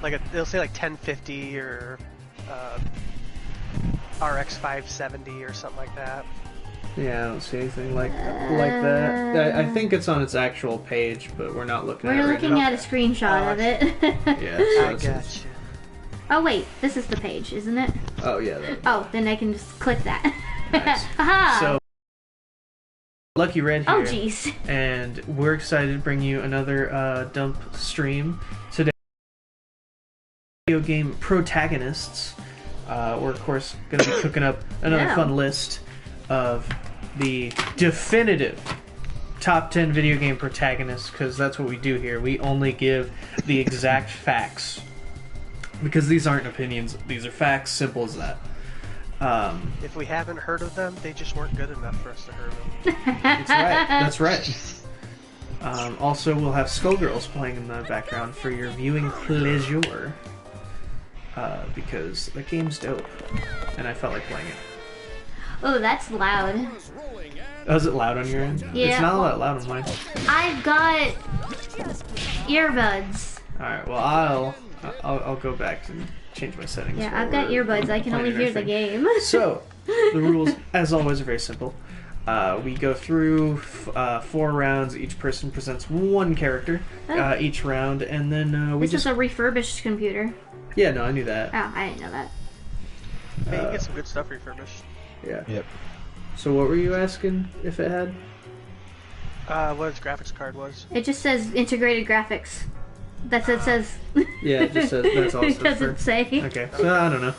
like it'll say like 1050 or RX 570 or something like that. Yeah, I don't see anything like that. I think it's on its actual page, but we're not looking at it We're right looking now. at a screenshot of it. Yeah, so I got you. Oh wait, this is the page, isn't it? Oh yeah. Oh, then I can just click that. Nice. Aha! So, Lucky Red here. Oh jeez. And we're excited to bring you another dump stream today. Video game protagonists. We're of course going to be cooking up another fun list of the definitive top 10 video game protagonists, because that's what we do here. We only give the exact facts, because these aren't opinions, these are facts, simple as that. If we haven't heard of them, they just weren't good enough for us to hear them. That's right. Also, we'll have Skullgirls playing in the background for your viewing pleasure, because the game's dope, and I felt like playing it. Oh, that's loud. Oh, is it loud on your end? Yeah. It's not all that loud on mine. I've got earbuds. Alright, well, I'll go back and change my settings. Yeah, while I've got we're earbuds. I can only playing hear the our game. thing. So, the rules, as always, are very simple. We go through 4 rounds. Each person presents 1 character each round, and then we This is a refurbished computer. Yeah, no, I knew that. Oh, I didn't know that. Hey, you get some good stuff refurbished. Yeah. Yep. So what were you asking if it had? What its graphics card was. It just says integrated graphics. That's what it says. Yeah, it just says that's all. It doesn't say. Okay, so I don't know.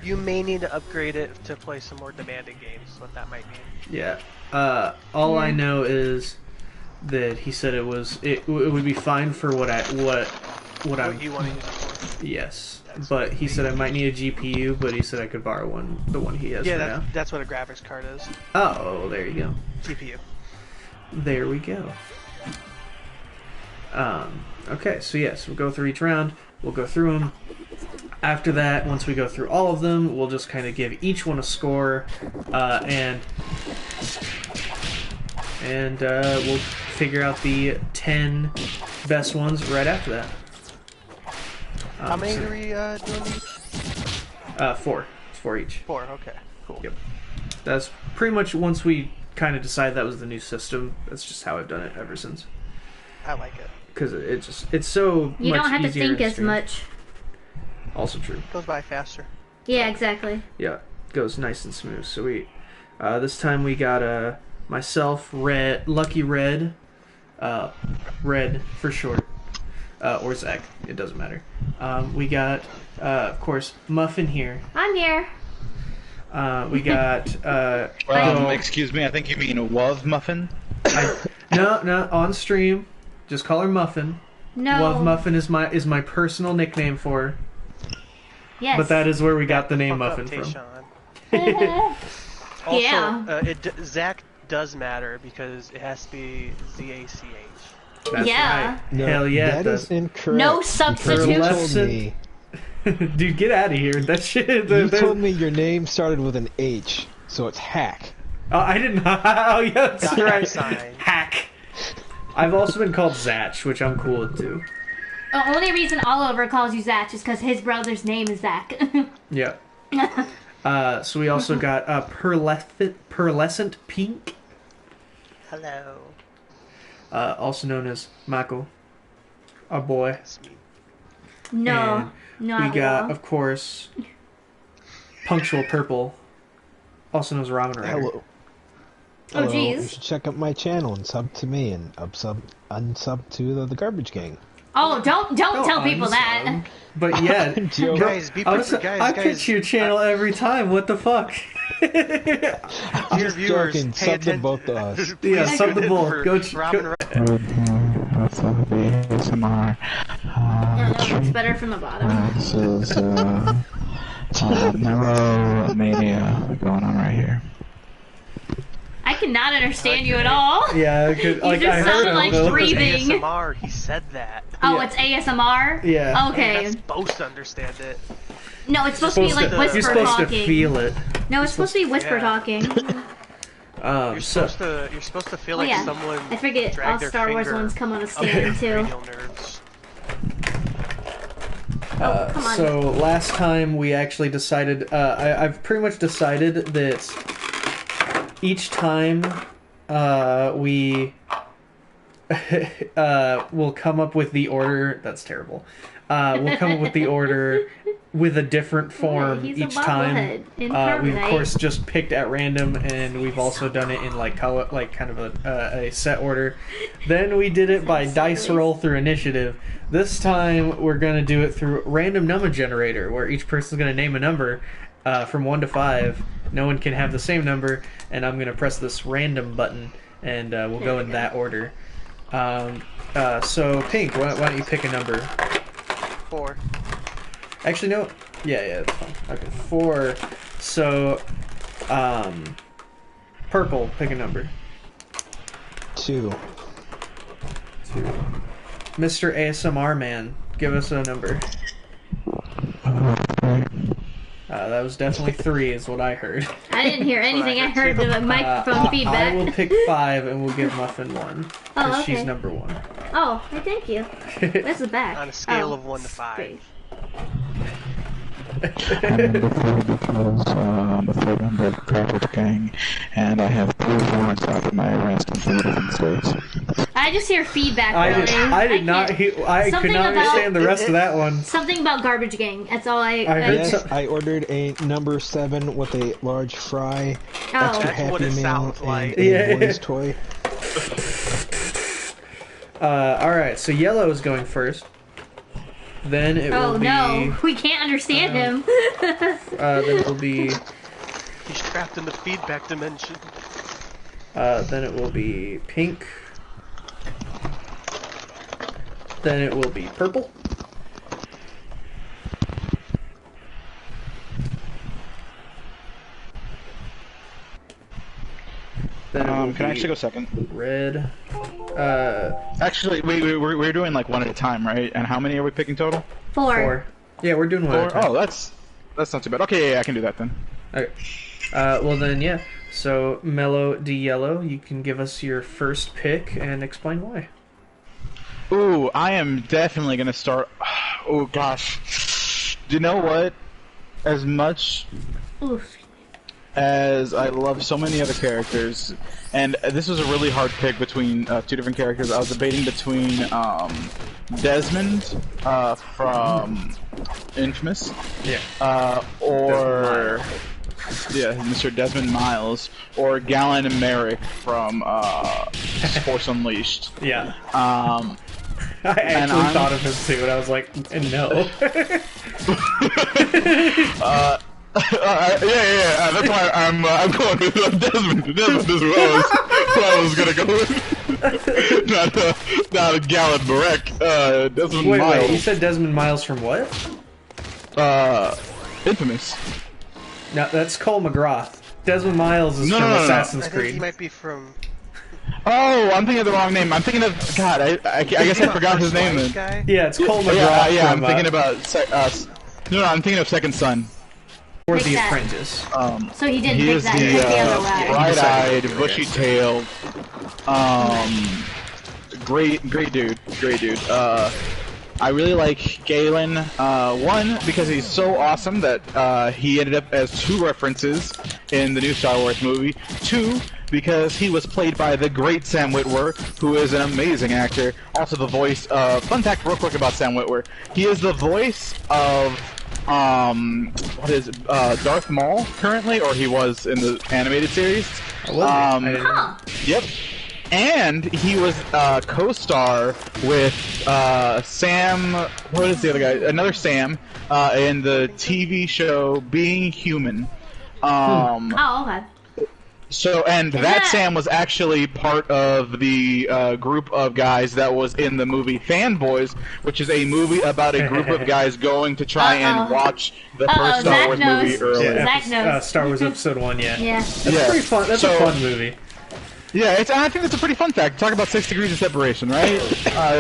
You may need to upgrade it to play some more demanding games, what that might mean. Yeah. All I know is that he said it would be fine for what you want to use it for. Yes. But he said I might need a GPU, but he said I could borrow the one he has for now. That's what a graphics card is. Oh, there you go. GPU. There we go. Okay, so yes, we'll go through each round. We'll go through them. After that, once we go through all of them, we'll just kind of give each one a score, and we'll figure out the 10 best ones right after that. How many are we doing each? 4. It's 4 each. 4, okay. Cool. Yep. That's pretty much, once we kind of decided that was the new system, that's just how I've done it ever since. I like it. Because it's so much easier. You don't have to think as stream. much. Also true. Goes by faster. Yeah, exactly. Yeah, goes nice and smooth. So this time we got myself, Lucky Red, Red for short, or Zach. It doesn't matter. We got, of course, Muffin here. I'm here. We got. Excuse me. I think you mean a Wov Muffin. No, on stream. Just call her Muffin. No. Wov Muffin is my personal nickname for her. Yes. But that is where we got the name Fuck Muffin up, from. Also, Yeah. Zach does matter because it has to be ZACH. That's Yeah. right. No, Hell yeah, that it does. is incorrect. No You substitute. told me. Dude, get out of here. That shit. You told me your name started with an H, so it's Hack. Oh, I didn't. Oh, yeah, that's Got right. sign. Hack. I've also been called Zatch, which I'm cool with too. The only reason Oliver calls you Zach is because his brother's name is Zach. Yeah. So we also got Pearlescent Pink, Hello. also known as Mako, our boy. That's me. No, And not we got, well. of course, Punctual Purple, also known as Ramen Rider. Hello. Oh, Hello. jeez. You should check out my channel and sub to me and unsub to the Garbage Gang. Oh, don't tell people that. unsub. But yeah, I'm joking. Guys, be prepared. I pitch your channel every time. What the fuck? I'm Your just viewers, joking. pay Sub to attention. both of us. Yeah, Please sub the tune in bull. for Go Robin What's up, ASMR? It's better from the bottom. This is Neuromania going on right here. I cannot understand you at all. Yeah, I could, like, just I sound heard like him, though. breathing. ASMR, he said that. Oh, Yeah. it's ASMR? Yeah. Okay. You're not supposed to understand it. No, it's supposed to be like You're whisper supposed talking. to feel it. No, it's supposed to be whisper Yeah. talking. You're So supposed to feel Oh like yeah, someone I forget. dragged All their Star Wars finger ones come on a up stand your too. cranial nerves. come on. So last time we actually decided, I've pretty much decided that each time we will come up with the order. That's terrible. We'll come up with the order with a different form He's each a time. bobblehead in We of Carbonite. course just picked at random, and we've also done it in like kind of a set order. Then we did it by dice roll through initiative. This time we're gonna do it through random number generator, where each person's gonna name a number from 1 to 5. No one can have the same number, and I'm gonna press this random button, and we'll go in that order. So Pink, why don't you pick a number? 4. Actually, no. Yeah, that's fine. Okay, 4. So, Purple, pick a number. 2. 2. Mr. ASMR Man, give us a number. That was definitely 3, is what I heard. I didn't hear anything. I heard the microphone feedback. I will pick 5, and we'll give Muffin 1. Because okay. she's number 1. Oh, hey, thank you. Where's the back? On a scale Oh, of 1 to 5. great. I'm number 4 because I'm the third member of the Crawford gang, and I have 3 horns out of my arrest in 4 different states. I just hear feedback. I Really. could Something not about- understand the rest of that one. Something about Garbage Gang. That's all I heard Yes, I ordered a number 7 with a large fry, extra Oh. That's what Happy it Meal, sounds like. and Yeah. a boy's toy. Alright, so Yellow is going first. Then it will Oh be... no, we can't understand him. then it will be... He's trapped in the feedback dimension. then it will be Pink. Then it will be Purple. Then it will Can I be actually go second? Red. Actually, we're doing like one at a time, right? And how many are we picking total? 4. 4. Yeah, we're doing one at a time. Oh, that's not too bad. Okay, yeah, I can do that then. Okay. Well then, yeah. So, Mellow D Yellow, you can give us your first pick and explain why. Ooh, I am definitely gonna start. Oh gosh, do you know what? As much Oof. as I love so many other characters, and this was a really hard pick between 2 different characters. I was debating between Desmond from Infamous, or Mr. Desmond Miles, or Galen and Merrick from Force Unleashed. Yeah. And I actually I'm- thought of him too, and I was like, no. Yeah. That's why I'm going with Desmond. Desmond is who I was gonna go with. not Galen Marek. Desmond Wait, Miles. you said Desmond Miles from what? Infamous. No, that's Cole McGrath. Desmond Miles is No, from no, no, no. Assassin's I think he Creed. might be from... Oh, I'm thinking of the wrong name. I'm thinking of God. I guess I forgot his name then. Guy? Yeah, it's Cole McGrath Yeah. from I'm thinking about. No, I'm thinking of Second Son. Or Pick The that. Apprentice. So he didn't He pick is that. He picked the other the route. bright-eyed, bushy-tailed, great dude. I really like Galen. 1, because he's so awesome that he ended up as 2 references in the new Star Wars movie. 2, because he was played by the great Sam Witwer, who is an amazing actor. Also the voice of... Fun fact real quick about Sam Witwer. He is the voice of... Darth Maul currently, or he was in the animated series. Oh, was he? I didn't know. Huh. Yep. And he was co-star with Sam. What is the other guy? Another Sam in the TV show Being Human. Oh, okay. So, and that that- Sam was actually part of the group of guys that was in the movie Fanboys, which is a movie about a group of guys going to try and watch the first Star Zach Wars knows. movie early. Yeah, Zach knows. Star Wars Episode 1, yeah. Yeah. That's Yeah. pretty fun. That's a So- fun movie. Yeah, I think that's a pretty fun fact. Talk about 6 degrees of separation, right?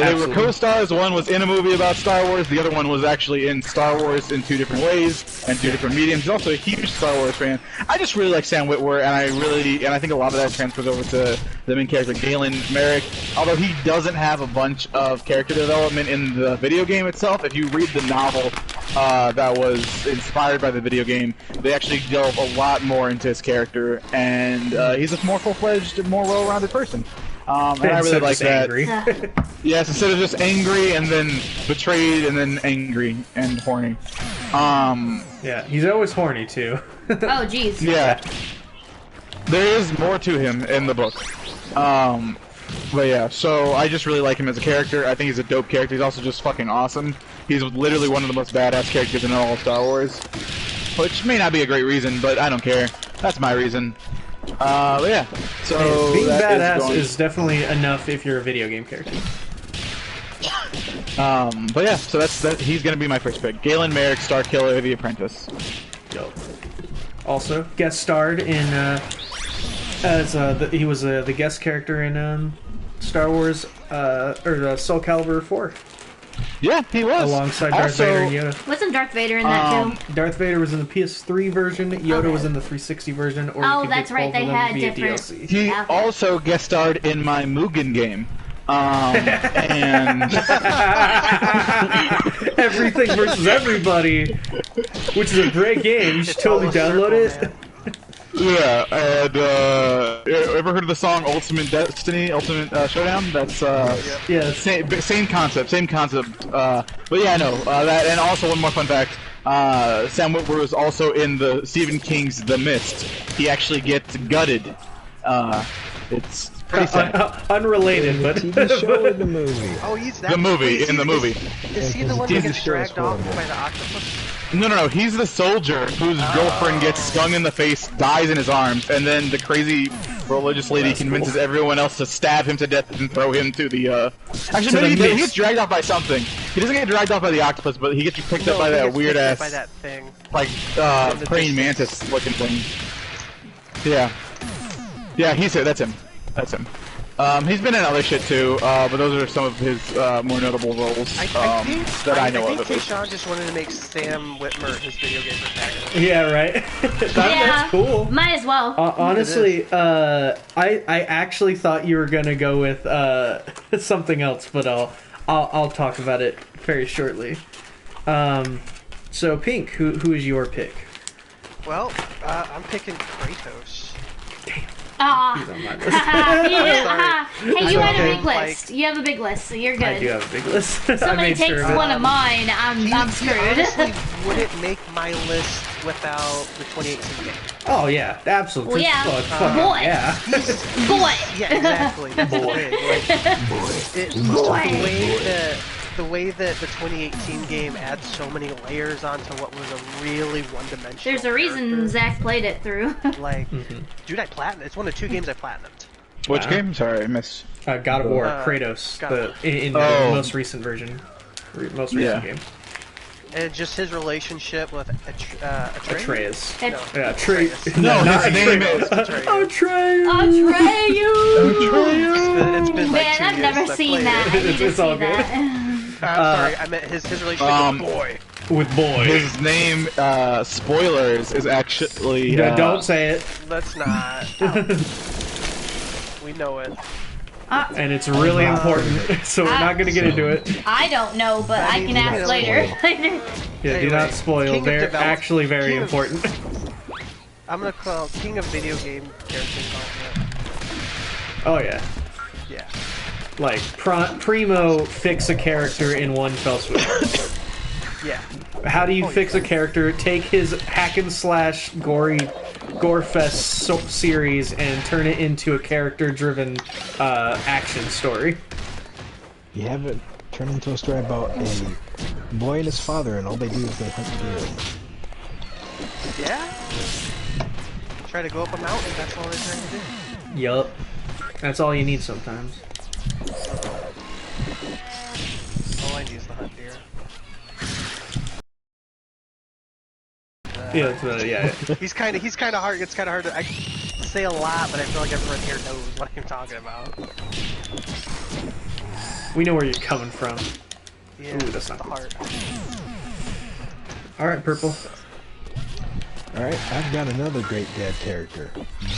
They were co-stars. One was in a movie about Star Wars. The other one was actually in Star Wars in 2 different ways and 2 different mediums. He's also a huge Star Wars fan. I just really like Sam Witwer, and I think a lot of that transfers over to the main character, Galen Merrick. Although he doesn't have a bunch of character development in the video game itself, if you read the novel, that was inspired by the video game. They actually delve a lot more into his character, and he's a more full-fledged, more well-rounded person. And I really like that. Angry. Yes, instead of just angry and then betrayed and then angry and horny. Yeah, he's always horny too. Oh, jeez. Yeah. There is more to him in the book. But yeah, so I just really like him as a character. I think he's a dope character. He's also just fucking awesome. He's literally one of the most badass characters in all of Star Wars. Which may not be a great reason, but I don't care. That's my reason. But yeah, so being that badass is definitely enough if you're a video game character. But yeah, so that. He's gonna be my first pick. Galen Merrick, Starkiller, The Apprentice. Dope. Also, guest starred in he was the guest character in Star Wars Soul Calibur 4. Yeah, he was Alongside Darth Vader and Yoda. Wasn't Darth Vader in that too? Darth Vader was in the PS3 version. Yoda was in the 360 version. Or you could that's get right. both They of them had via different. DLC. He Yeah. also guest starred in my Mugen game. And Everything versus everybody, which is a great game. You should totally download it. yeah, and ever heard of the song Ultimate Destiny, Ultimate Showdown? That's Yeah, same concept, but yeah, no, that, and also one more fun fact. Sam Witwer was also in the Stephen King's The Mist. He actually gets gutted. It's pretty sad. unrelated, but TV show or the movie? Oh, he's that. The movie, is in he- the movie. Is he the one He's that the gets show dragged off spoiler. by the octopus? No, he's the soldier whose girlfriend gets stung in the face, dies in his arms, and then the crazy religious lady convinces everyone else to stab him to death and throw him to the, Actually, no, he gets dragged off by something. He doesn't get dragged off by the octopus, but he gets picked up by he that gets weird picked up ass, by that thing. like, the praying distance. mantis looking thing. Yeah. Yeah, that's him. That's him. He's been in other shit too, but those are some of his more notable roles I know think of. Keyshawn just wanted to make Sam Whitmer his video game protagonist. yeah, right. That's cool. Might as well. Honestly, I actually thought you were gonna go with something else, but I'll talk about it very shortly. So Pink, who is your pick? Well, I'm picking Kratos. He's on my list. Hey, you had a Okay. big list. You have a big list, so you're I do good. have a big list. I Somebody made takes sure of it. one of mine, I'm He screwed. honestly wouldn't make my list without the 2018 game. Oh yeah, absolutely. Well, yeah. Fuck, Boy. yeah. Boy. Yeah, exactly. That's big. Like, the way that the 2018 game adds so many layers onto what was a really one-dimensional. There's a reason character. Zach played it through. Like, dude, I platinumed. It's one of the 2 games I platinumed. Which Wow. game? Sorry, I missed. God of War, Kratos, God of War. in the most recent version, most recent game. And just his relationship with Atreus. Atreus. It- No. Yeah, Atreus. No, not his name Atreus. is Atreus. It's been like Man, 2 I've years never since I seen played that. I it. need to It's all see good. that. Sorry, I meant his relationship with Boy. With boy. His name, spoilers, is actually. Don't say it. Let's not. We know it. And it's really important, so we're not going to get into it. I don't know, but I can ask later. Yeah, do Anyway, not spoil. King of They're Develop- actually very King of- important. I'm gonna call King of Video Game Character Development. Oh yeah. Yeah. Like, primo fix a character in one fell swoop. Yeah. How do you fix a character? Take his hack and slash gorefest series and turn it into a character-driven action story. You have it turn into a story about a boy and his father, and all they do is they hunt deer. Yeah. Try to go up a mountain. That's all they're trying to do. Yup. That's all you need sometimes. All I need is to hunt deer. Yeah, that's yeah. He's kind of hard. It's kind of hard to. I say a lot, but I feel like everyone here knows what I'm talking about. We know where you're coming from. Yeah. Ooh, that's not the good. heart. All right, Purple. Alright, I've got another great dad character,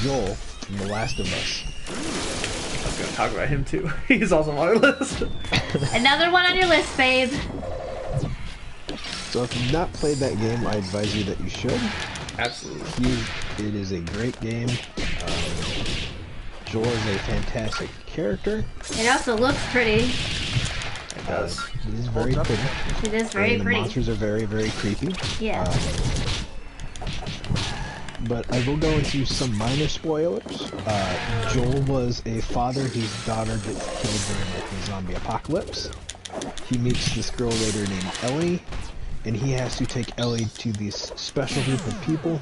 Joel from The Last of Us. I was gonna talk about him too. He's also on my list. Another one on your list, babe. So if you've not played that game, I advise you that you should. Absolutely. It is a great game. Joel is a fantastic character. It also looks pretty. It does. It is very pretty. It is very And the pretty. monsters are very, very creepy. Yeah. But I will go into some minor spoilers. Joel was a father whose daughter gets killed during like the zombie apocalypse. He meets this girl later named Ellie, and he has to take Ellie to this special group of people.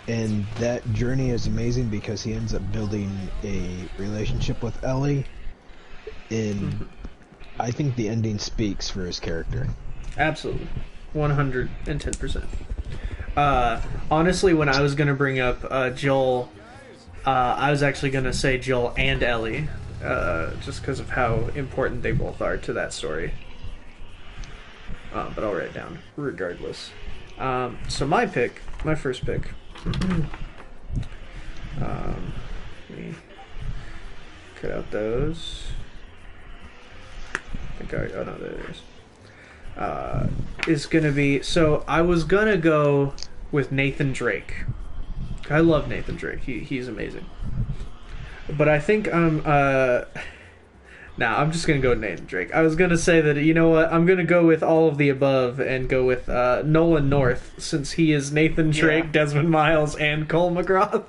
And that journey is amazing because he ends up building a relationship with Ellie. And I think the ending speaks for his character. Absolutely. 110%. Honestly, when I was going to bring up Joel, I was actually going to say Joel and Ellie, just because of how important they both are to that story. But I'll write it down regardless. So my first pick. Let me cut out those. I think oh no, there it is. Is gonna be, so I was gonna go with Nathan Drake. I love Nathan Drake. He's amazing. But I think I'm just gonna go with Nathan Drake. I was gonna say that, you know what, I'm gonna go with all of the above and go with Nolan North, since he is Nathan Drake, Desmond Miles, and Cole McGrath,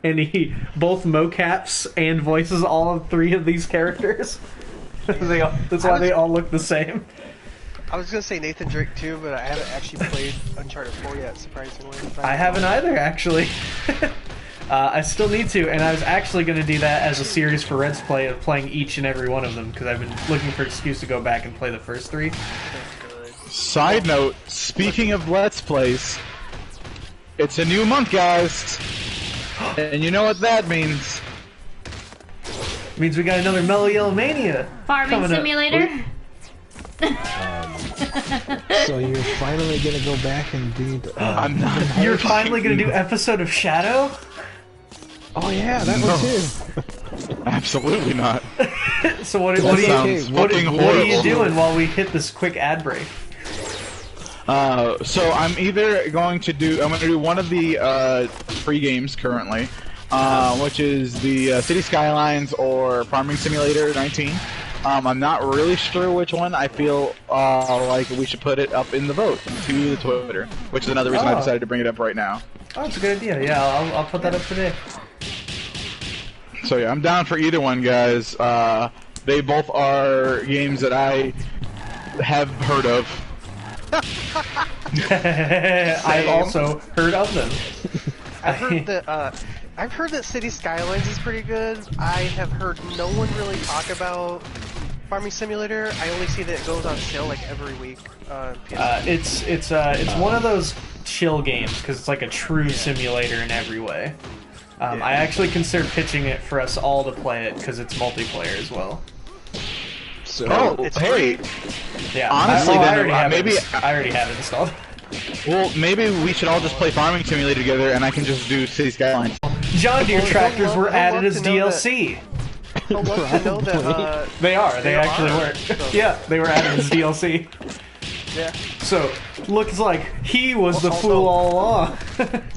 and he both mocaps and voices all of three of these characters. That's why they all look the same. I was gonna say Nathan Drake too, but I haven't actually played Uncharted 4 yet, surprisingly. I haven't either, actually. I still need to, and I was actually going to do that as a series for Red's Play of playing each and every one of them, because I've been looking for an excuse to go back and play the first three. Side note, speaking of Let's Plays, it's a new month, guys. And you know what that means. It means we got another Mellow Yellow Mania Farming Simulator. So you're finally gonna go back and do. I'm not. You're finally going to do episode of Shadow? Oh yeah, that one too. Absolutely not. So what That are sounds fucking you horrible. doing while we hit this quick ad break? So I'm either going to do one of the free games currently, which is the City Skylines or Farming Simulator 19. I'm not really sure which one. I feel like we should put it up in the vote to the Twitter, which is another reason I decided to bring it up right now. Oh, that's a good idea. Yeah, I'll put that up today. So yeah, I'm down for either one, guys. They both are games that I have heard of. I've also heard of them. I've heard that City Skylines is pretty good. I have heard no one really talk about Farming Simulator. I only see that it goes on sale like every week. It's one of those chill games because it's like a true simulator in every way. I actually considered pitching it for us all to play it because it's multiplayer as well. So it's hey, Yeah, honestly, I then already have it installed. well, maybe we should all just play Farming Simulator together, and I can just do City Skylines. John Deere tractors were added as DLC. I'd love to know that. They are. They actually were. Yeah, they were added as DLC. Yeah. So, looks like he was the fool all along.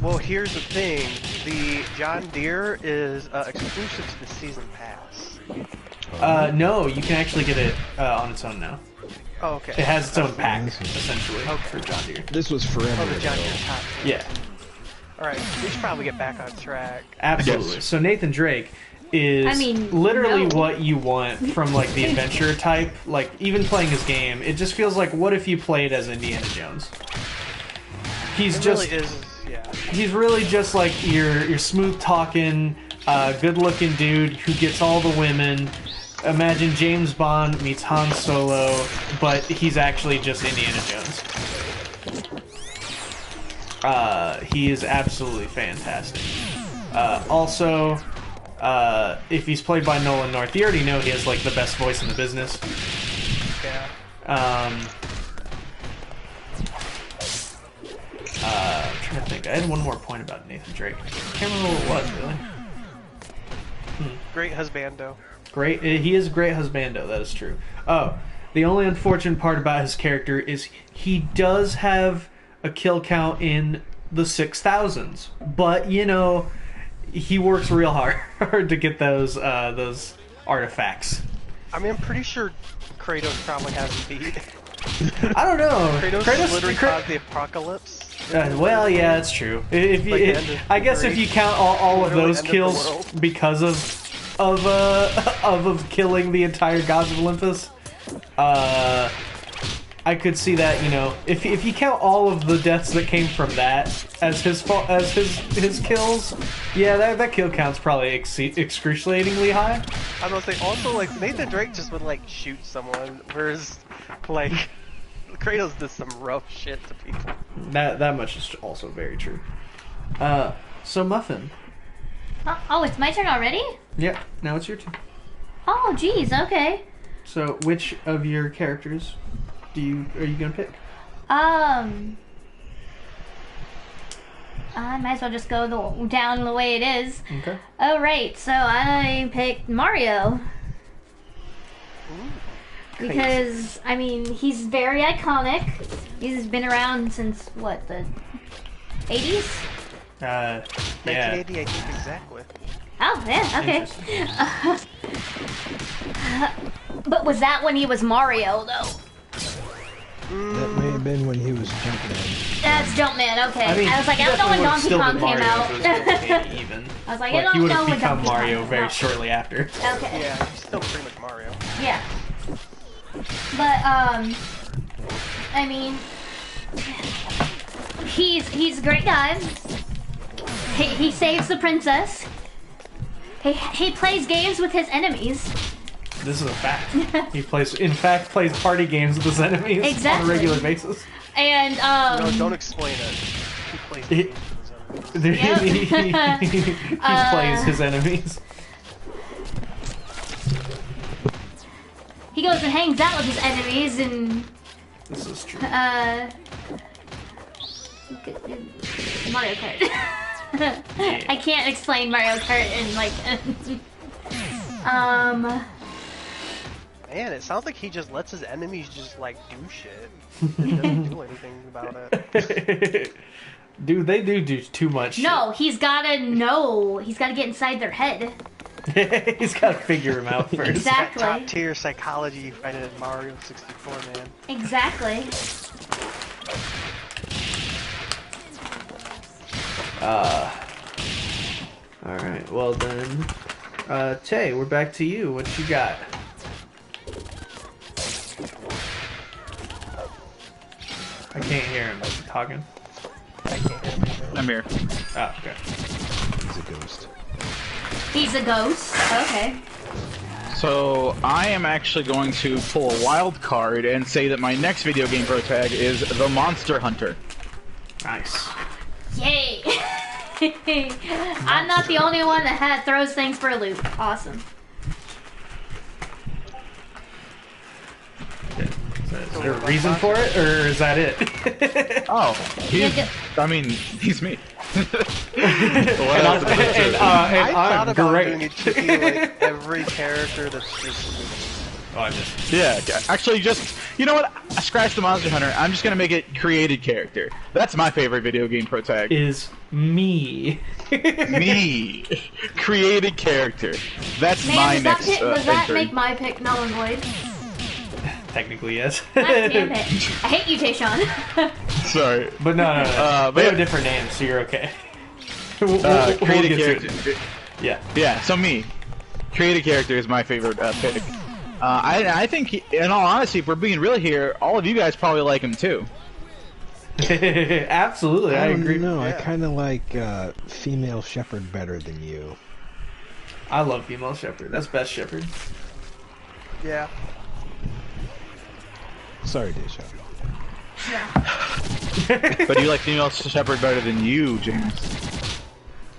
Well, here's the thing: the John Deere is exclusive to the season pass. No, you can actually get it on its own now. Oh, okay. It has its own pack, essentially, for John Deere. this was forever Oh, the John ago. Deere top. Yeah, All right, we should probably get back on track. absolutely. Yes. So Nathan Drake is literally what you want from like the adventure type. Like even playing his game, it just feels like what if you played as Indiana Jones? He's It just really is, yeah. he's really just like your smooth talking, good looking dude who gets all the women. Imagine James Bond meets Han Solo, but he's actually just Indiana Jones. He is absolutely fantastic. Also, if he's played by Nolan North, you already know he has like the best voice in the business. Yeah. I'm trying to think. I had one more point about Nathan Drake. I can't remember what it was, really. Great husbando. Great. He is a great husbando, that is true. Oh, The only unfortunate part about his character is he does have a kill count in the 6,000s, but you know, he works real hard to get those artifacts. I mean, I'm pretty sure Kratos probably has beat. I don't know. Kratos literally caused the apocalypse. Well, yeah, it's true. If you, I guess if you count all of those kills because of killing the entire gods of Olympus, I could see that. You know, if you count all of the deaths that came from that as his kills, yeah, that kill count's probably excruciatingly high. I was gonna say also like Nathan Drake just would like shoot someone, whereas like Kratos does some rough shit to people. That much is also very true. So Muffin. Oh, it's my turn already? Yeah, now it's your turn. Oh, geez, okay. So, which of your characters are you gonna pick? I might as well just go down the way it is. Okay. Oh, right. So I picked Mario. Because, I mean, he's very iconic. He's been around since, what, the 80s? Yeah. 1980, I think exactly. Oh, yeah, okay. But was that when he was Mario, though? That may have been when he was Jumpman. That's Jumpman, okay. I mean, I was like, I don't know when Donkey Kong came out. Even. I was like, But I don't he would know have when become Donkey Kong Mario came very out. shortly after. Okay. Yeah, he's still pretty much Mario. Yeah. But, I mean, he's a great guy. He saves the princess. He plays games with his enemies. This is a fact. He plays party games with his enemies Exactly. on a regular basis. And, No, don't explain it. He plays games with his enemies. Yep. he plays his enemies. He goes and hangs out with his enemies and, This is true. Mario Kart. I can't explain Mario Kart in, like, Man, it sounds like he just lets his enemies just like do shit. He doesn't do anything about it. Dude, they do too much shit. no, he's gotta know. He's gotta get inside their head. He's got to figure him out first. Exactly. Top tier psychology you find it in Mario 64, man. Exactly. Alright, well then, Tay, we're back to you. What you got? I can't hear him talking. I'm here. Oh, okay. He's a ghost. He's a ghost. Okay. So I am actually going to pull a wild card and say that my next video game pro tag is the Monster Hunter. Nice. Yay! I'm not the only one that throws things for a loop. Awesome. Is there a reason for it, or is that it? Oh, I mean, he's me. What else is there? I thought I'm about great. doing it to be like every character that's just. Oh, I just... Yeah, actually, just you know what? Scratch the Monster Hunter. I'm just gonna make it created character. That's my favorite video game pro tag. Is me. Me, created character. That's Man, my does next does that entry. make my pick null and void? Technically, yes. God damn it. I hate you, Tayshawn. Sorry, But no. but They have yeah. different names, so you're okay. We'll created get to character. it. Yeah. Yeah, so me, created character is my favorite pick. I think, in all honesty, if we're being real here, all of you guys probably like him too. Absolutely, I agree. No, I Yeah. kind of like female shepherd better than you. I love female shepherd. That's best shepherd. Yeah. Sorry, Desha. But do you like female shepherd better than you, James?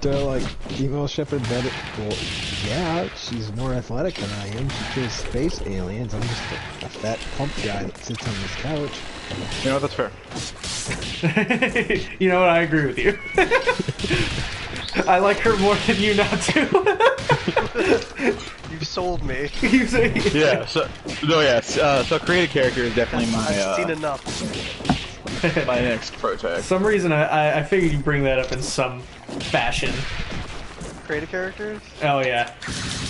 Do I like female shepherd better? Well, yeah, she's more athletic than I am. She kills space aliens. I'm just a fat plump guy that sits on this couch. You know what? That's fair. You know what? I agree with you. I like her more than you now too. You sold me. Yeah. So create a character is definitely I've seen enough. my next pro tag. For some reason, I figured you'd bring that up in some fashion. Creative characters? Oh yeah.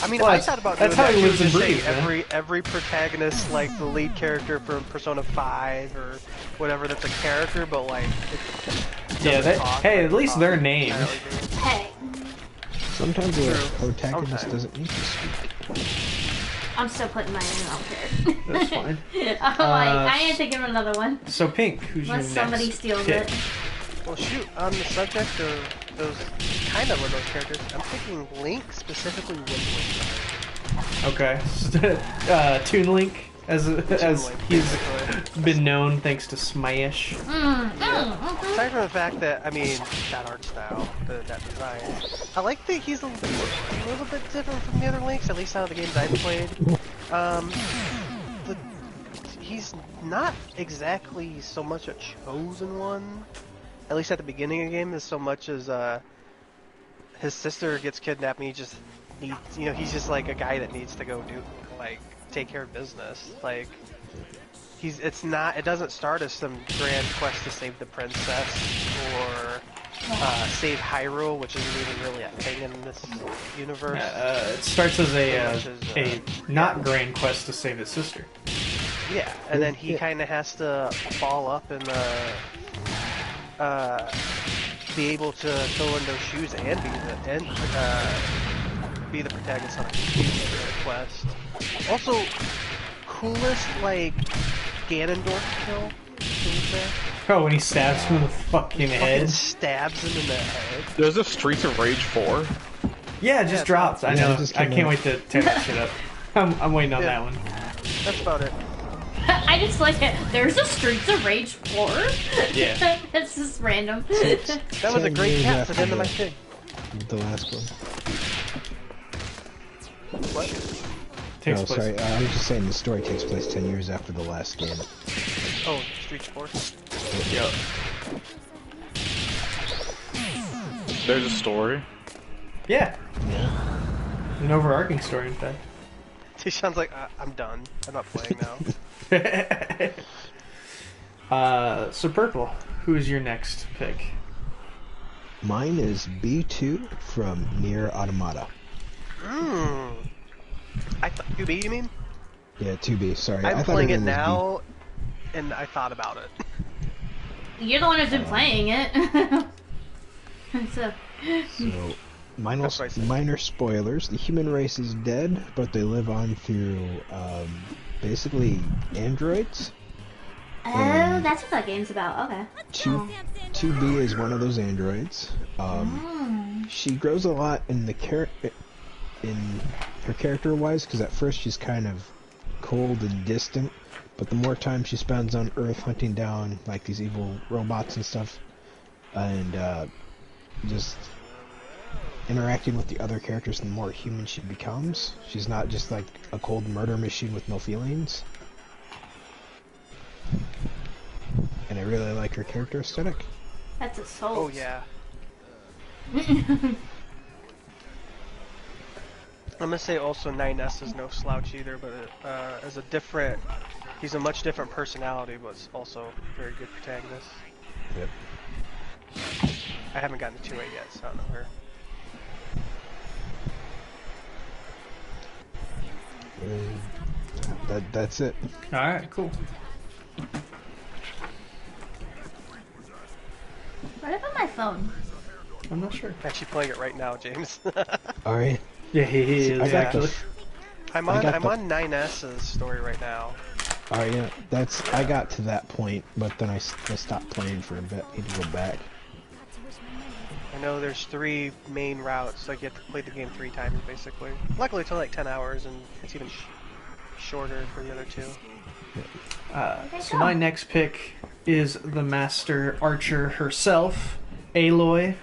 I mean, Well, I thought about doing that's how that he too, lives and just saying breathes, man. every protagonist, like the lead character from Persona 5 or whatever, that's a character, but like. Yeah. Hey, at least they're named. Hey, Sometimes the True. protagonist Sometimes. doesn't need to speak. I'm still putting mine in. I don't care. That's fine. I'm like, I ain't thinking of another one. So Pink, who's Unless your somebody next steals pick? it. Well, shoot, on the subject of those kind of those characters, I'm picking Link, specifically Wind Okay. Toon Link, as Link, he's basically. been known thanks to Smash. Aside from the fact that, I mean, that art style, that design, I like that he's a little bit different from the other Links, at least out of the games I've played. He's not exactly so much a chosen one, at least at the beginning of the game, as so much as his sister gets kidnapped and he just needs, he's just like a guy that needs to go take care of business. Like, it doesn't start as some grand quest to save the princess or save Hyrule, which isn't even really a thing in this universe. It starts as a not grand quest to save his sister. Yeah, and then he kind of has to fall up and be able to fill in those shoes and be the protagonist on a quest. Also, coolest Ganondorf kill. Oh, when he stabs him in the fucking head. Stabs him in the head. There's a Streets of Rage 4. Yeah, it just dropped. I know. just I came can't out. wait to tear that shit up. I'm waiting on that one. That's about it. I just like it. There's a Streets of Rage 4? Yeah. It's just random. That was a 10 great years cap for the end of my after thing. The last one. What? Takes Oh, place. sorry. I was just saying the story takes place 10 years after the last game. Oh, Street Sports. Yep. There's a story. Yeah. An overarching story, in fact. He sounds like, I'm done. I'm not playing now. So Purple, who is your next pick? Mine is B2 from Nier Automata. I thought 2B, you mean? Yeah, 2B. Sorry, I'm I thought playing it was now, and I thought about it. You're the one who's been playing it. So, B. So, minor spoilers. The human race is dead, but they live on through basically androids. oh, that's what that game's about. Okay. 2B is one of those androids. She grows a lot in her character-wise, because at first she's kind of cold and distant, but the more time she spends on Earth hunting down like these evil robots and stuff, and just interacting with the other characters, the more human she becomes. She's not just like a cold murder machine with no feelings. And I really like her character aesthetic. That's a soul. Oh, yeah. I'm gonna say also 9S is no slouch either, but he's a much different personality, but also a very good protagonist. Yep. I haven't gotten to 2A yet, so I don't know her. That's it. Alright, cool. Where did I put my phone? I'm not sure. Actually playing it right now, James. Alright. Yeah, he is I got actually. I'm on 9S's story right now. Alright, yeah. I got to that point, but then I stopped playing for a bit. Need to go back. I know there's 3 main routes, like you have to play the game 3 times basically. Luckily it's only like 10 hours, and it's even shorter for the other 2. So my next pick is the master archer herself, Aloy.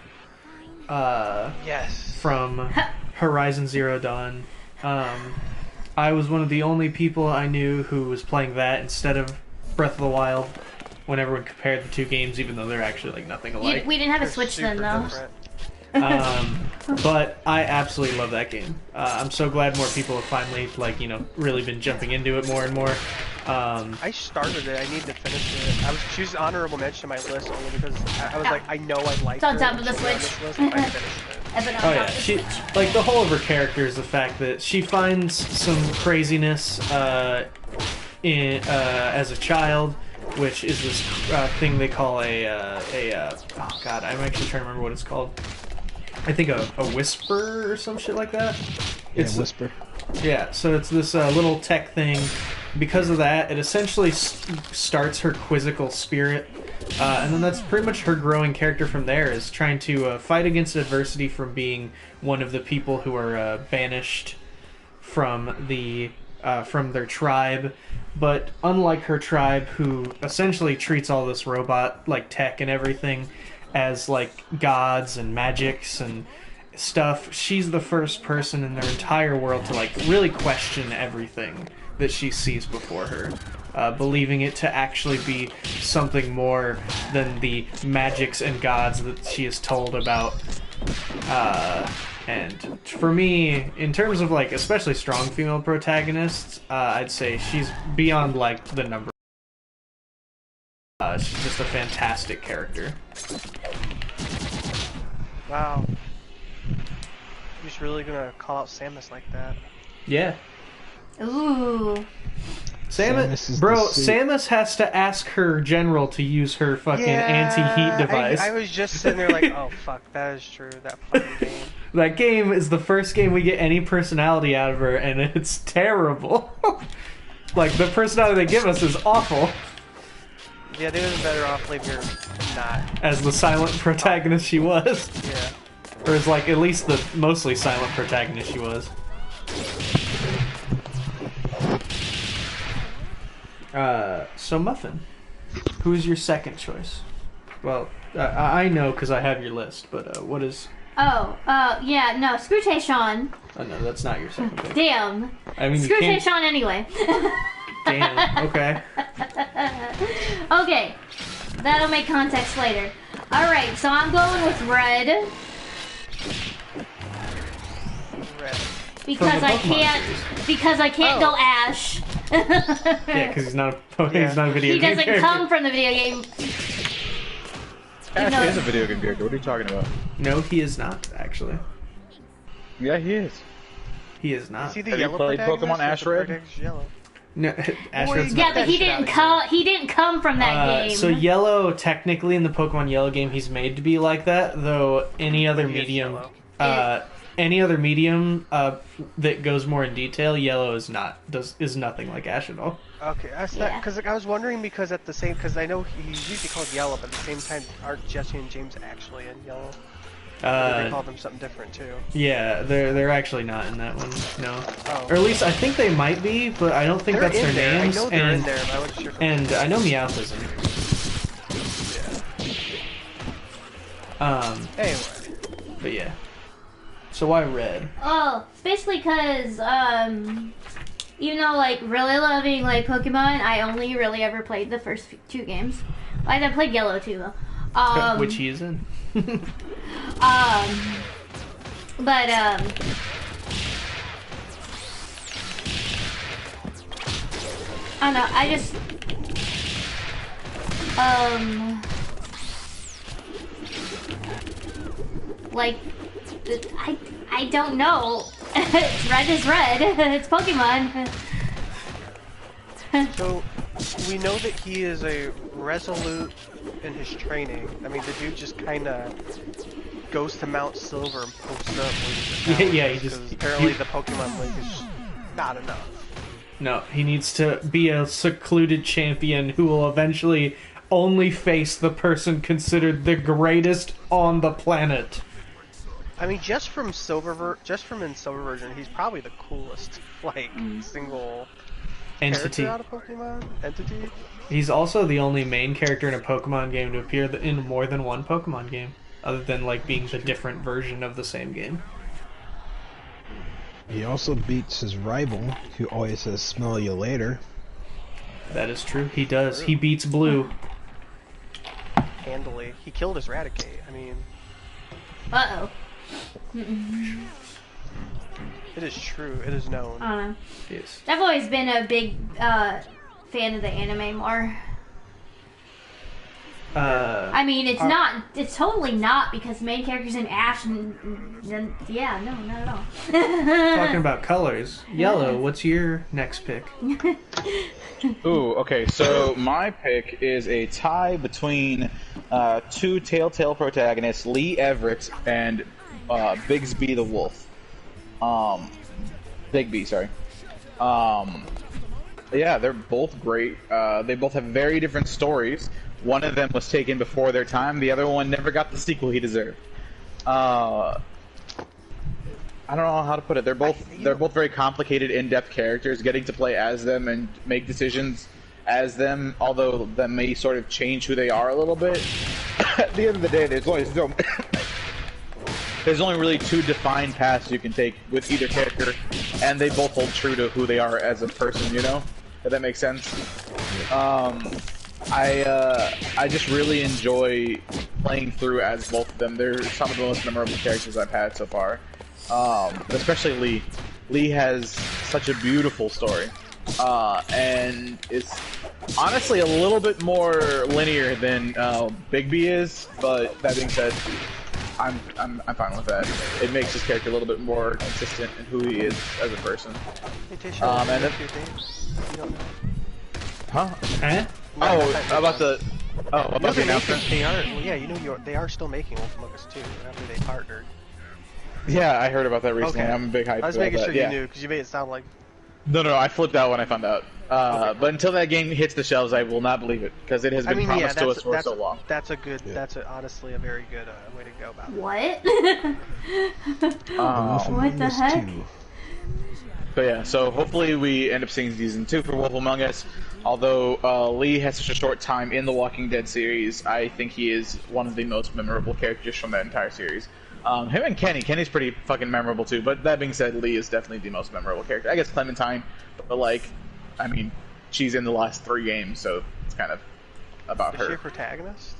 Yes. From Horizon Zero Dawn. I was one of the only people I knew who was playing that instead of Breath of the Wild when everyone compared the two games, even though they're actually like nothing alike. We didn't have a They're Switch then, super though. different. But I absolutely love that game. I'm so glad more people have finally, like, you know, really been jumping into it more and more. I started it. I need to finish it. I was choosing honorable mention on my list only because I was like, I know I like It's on her, top of the she's on Switch. this list, but I finished it. Oh yeah, she like the whole of her character is the fact that she finds some craziness in as a child, which is this thing they call oh god, I'm actually trying to remember what it's called. I think a whisper or some shit like that. It's a whisper. Yeah, so it's this little tech thing. Because of that, it essentially starts her quizzical spirit, and then that's pretty much her growing character from there, is trying to fight against adversity from being one of the people who are banished from their tribe. But unlike her tribe, who essentially treats all this robot like tech and everything as like gods and magics and stuff, she's the first person in their entire world to like really question everything that she sees before her, believing it to actually be something more than the magics and gods that she is told about. And for me, in terms of like especially strong female protagonists, I'd say she's beyond like the number. She's just a fantastic character. Wow. You're just really gonna call out Samus like that? Yeah. Ooh. Samus has to ask her general to use her fucking anti-heat device. I was just sitting there like, oh fuck, that is true. That fucking game. That game is the first game we get any personality out of her, and it's terrible. Like, the personality they give us is awful. Yeah, they would have been better off leaving her not. As the silent protagonist she was. Yeah. Or as, like, at least the mostly silent protagonist she was. So Muffin, who's your second choice? Well, I know because I have your list, but what is... yeah, no, Screwtape Sean. Oh no, that's not your second pick. Damn. I mean, Screwtape Sean anyway. Damn, okay. Okay, that'll make context later. Alright, so I'm going with Red. Red. Because I can't go Ash. Yeah, because he's not a video he game doesn't character. come from the video game. Ash is a video game character. What are you talking about? No, he is not, actually. Yeah, he is. He is not. Is he the Have you yellow played protagonist Pokemon Ash or the Red? protagonist yellow? No, Ash Red's Yeah, not. but he didn't come from that game. So Yellow, technically in the Pokemon Yellow game, he's made to be like that. Though any other medium, that goes more in detail, Yellow is nothing like Ash at all. Okay, because I was wondering because I know he's usually called Yellow, but at the same time, aren't Jesse and James actually in Yellow? Or they call them something different too. Yeah, they're actually not in that one. No, Oh. or at least I think they might be, but I don't think They're that's in their there. names. I know they're in there, but I wasn't sure. And I know Meowth isn't. Anyway. But yeah. So why Red? Oh, it's basically because, even though, like, really loving, like, Pokemon, I only really ever played the first two games. I played Yellow, too, though. Which he is in. I don't know, I just, like, I don't know. Red is red. It's Pokemon. So, we know that he is a resolute in his training. I mean, the dude just kind of goes to Mount Silver and posts up. Yeah, because apparently the Pokemon League is not enough. No, he needs to be a secluded champion who will eventually only face the person considered the greatest on the planet. I mean, just from in Silver version, he's probably the coolest, like, single Entity. character out of Pokemon? Entity? He's also the only main character in a Pokemon game to appear in more than one Pokemon game, other than, like, being the different version of the same game. He also beats his rival, who always says, "Smell you later." That is true. He does. He beats Blue. Handily. He killed his Raticate. I mean... Uh-oh. It is true. It is known. I don't know. Yes. I've always been a big fan of the anime more. I mean, it's totally not because the main character's in Ash and yeah, no, not at all. Talking about colors. Yellow, what's your next pick? Ooh, okay, so my pick is a tie between two Telltale protagonists, Lee Everett and Bigsby the Wolf. Bigby, sorry. Yeah, they're both great. They both have very different stories. One of them was taken before their time. The other one never got the sequel he deserved. I don't know how to put it. They're both very complicated, in-depth characters. Getting to play as them and make decisions as them, although that may sort of change who they are a little bit. At the end of the day, there's only really two defined paths you can take with either character, and they both hold true to who they are as a person. You know, if that makes sense. I just really enjoy playing through as both of them. They're some of the most memorable characters I've had so far. Especially Lee. Lee has such a beautiful story, and it's honestly a little bit more linear than Bigby is. But that being said, I'm fine with that. It makes his character a little bit more consistent in who he is as a person. And then, huh? Eh? About the announcement. They are. Well, yeah, they are still making Wolf Among Us 2 after they partnered. Yeah, I heard about that recently. Okay. I'm a big hype. I was making sure you knew because you made it sound like. No, I flipped out when I found out. But until that game hits the shelves, I will not believe it because it has been promised to us for so long. That's honestly a very good way to go about it. What? What the heck? But yeah, so hopefully we end up seeing season 2 for Wolf Among Us. Although Lee has such a short time in the Walking Dead series, I think he is one of the most memorable characters from that entire series. Him and Kenny's pretty fucking memorable too, but that being said, Lee is definitely the most memorable character. I guess Clementine, but I mean, she's in the last 3 games, so it's kind of about her. Is she a protagonist?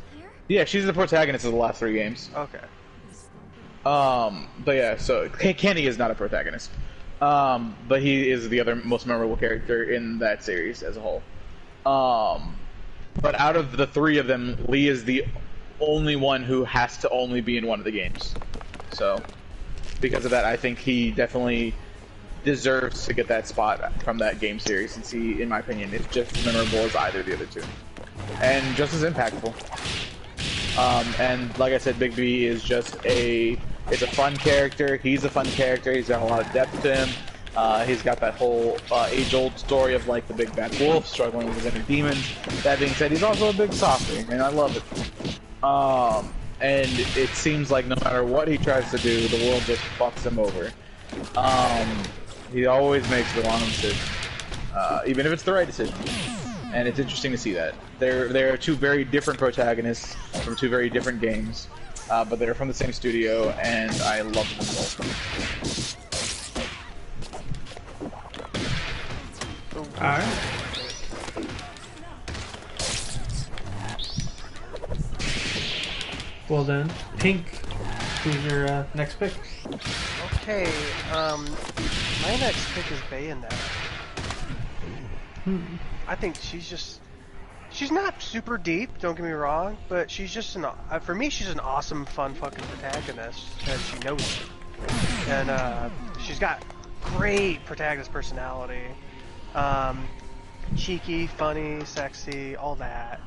Yeah, she's the protagonist of the last 3 games. Okay. But yeah, so Kenny is not a protagonist. But he is the other most memorable character in that series as a whole. But out of the 3 of them, Lee is the only one who has to only be in one of the games. So, because of that, I think he definitely deserves to get that spot from that game series, since he, in my opinion, is just as memorable as either of the other 2. And just as impactful. And like I said, Bigby is just it's a fun character. He's a fun character. He's got a lot of depth to him. He's got that whole age-old story of the big bad wolf struggling with his inner demons. That being said, he's also a big softie, and I love it. And it seems like no matter what he tries to do, the world just fucks him over. He always makes the wrong decision, even if it's the right decision. And it's interesting to see that. There are 2 very different protagonists from 2 very different games. But they're from the same studio, and I love them both. Alright. Well then, Pink, who's your next pick? Okay, my next pick is Bayonetta. I think she's not super deep, don't get me wrong, but she's just for me, she's an awesome, fun fucking protagonist, and she knows it. And she's got great protagonist personality. Cheeky, funny, sexy, all that.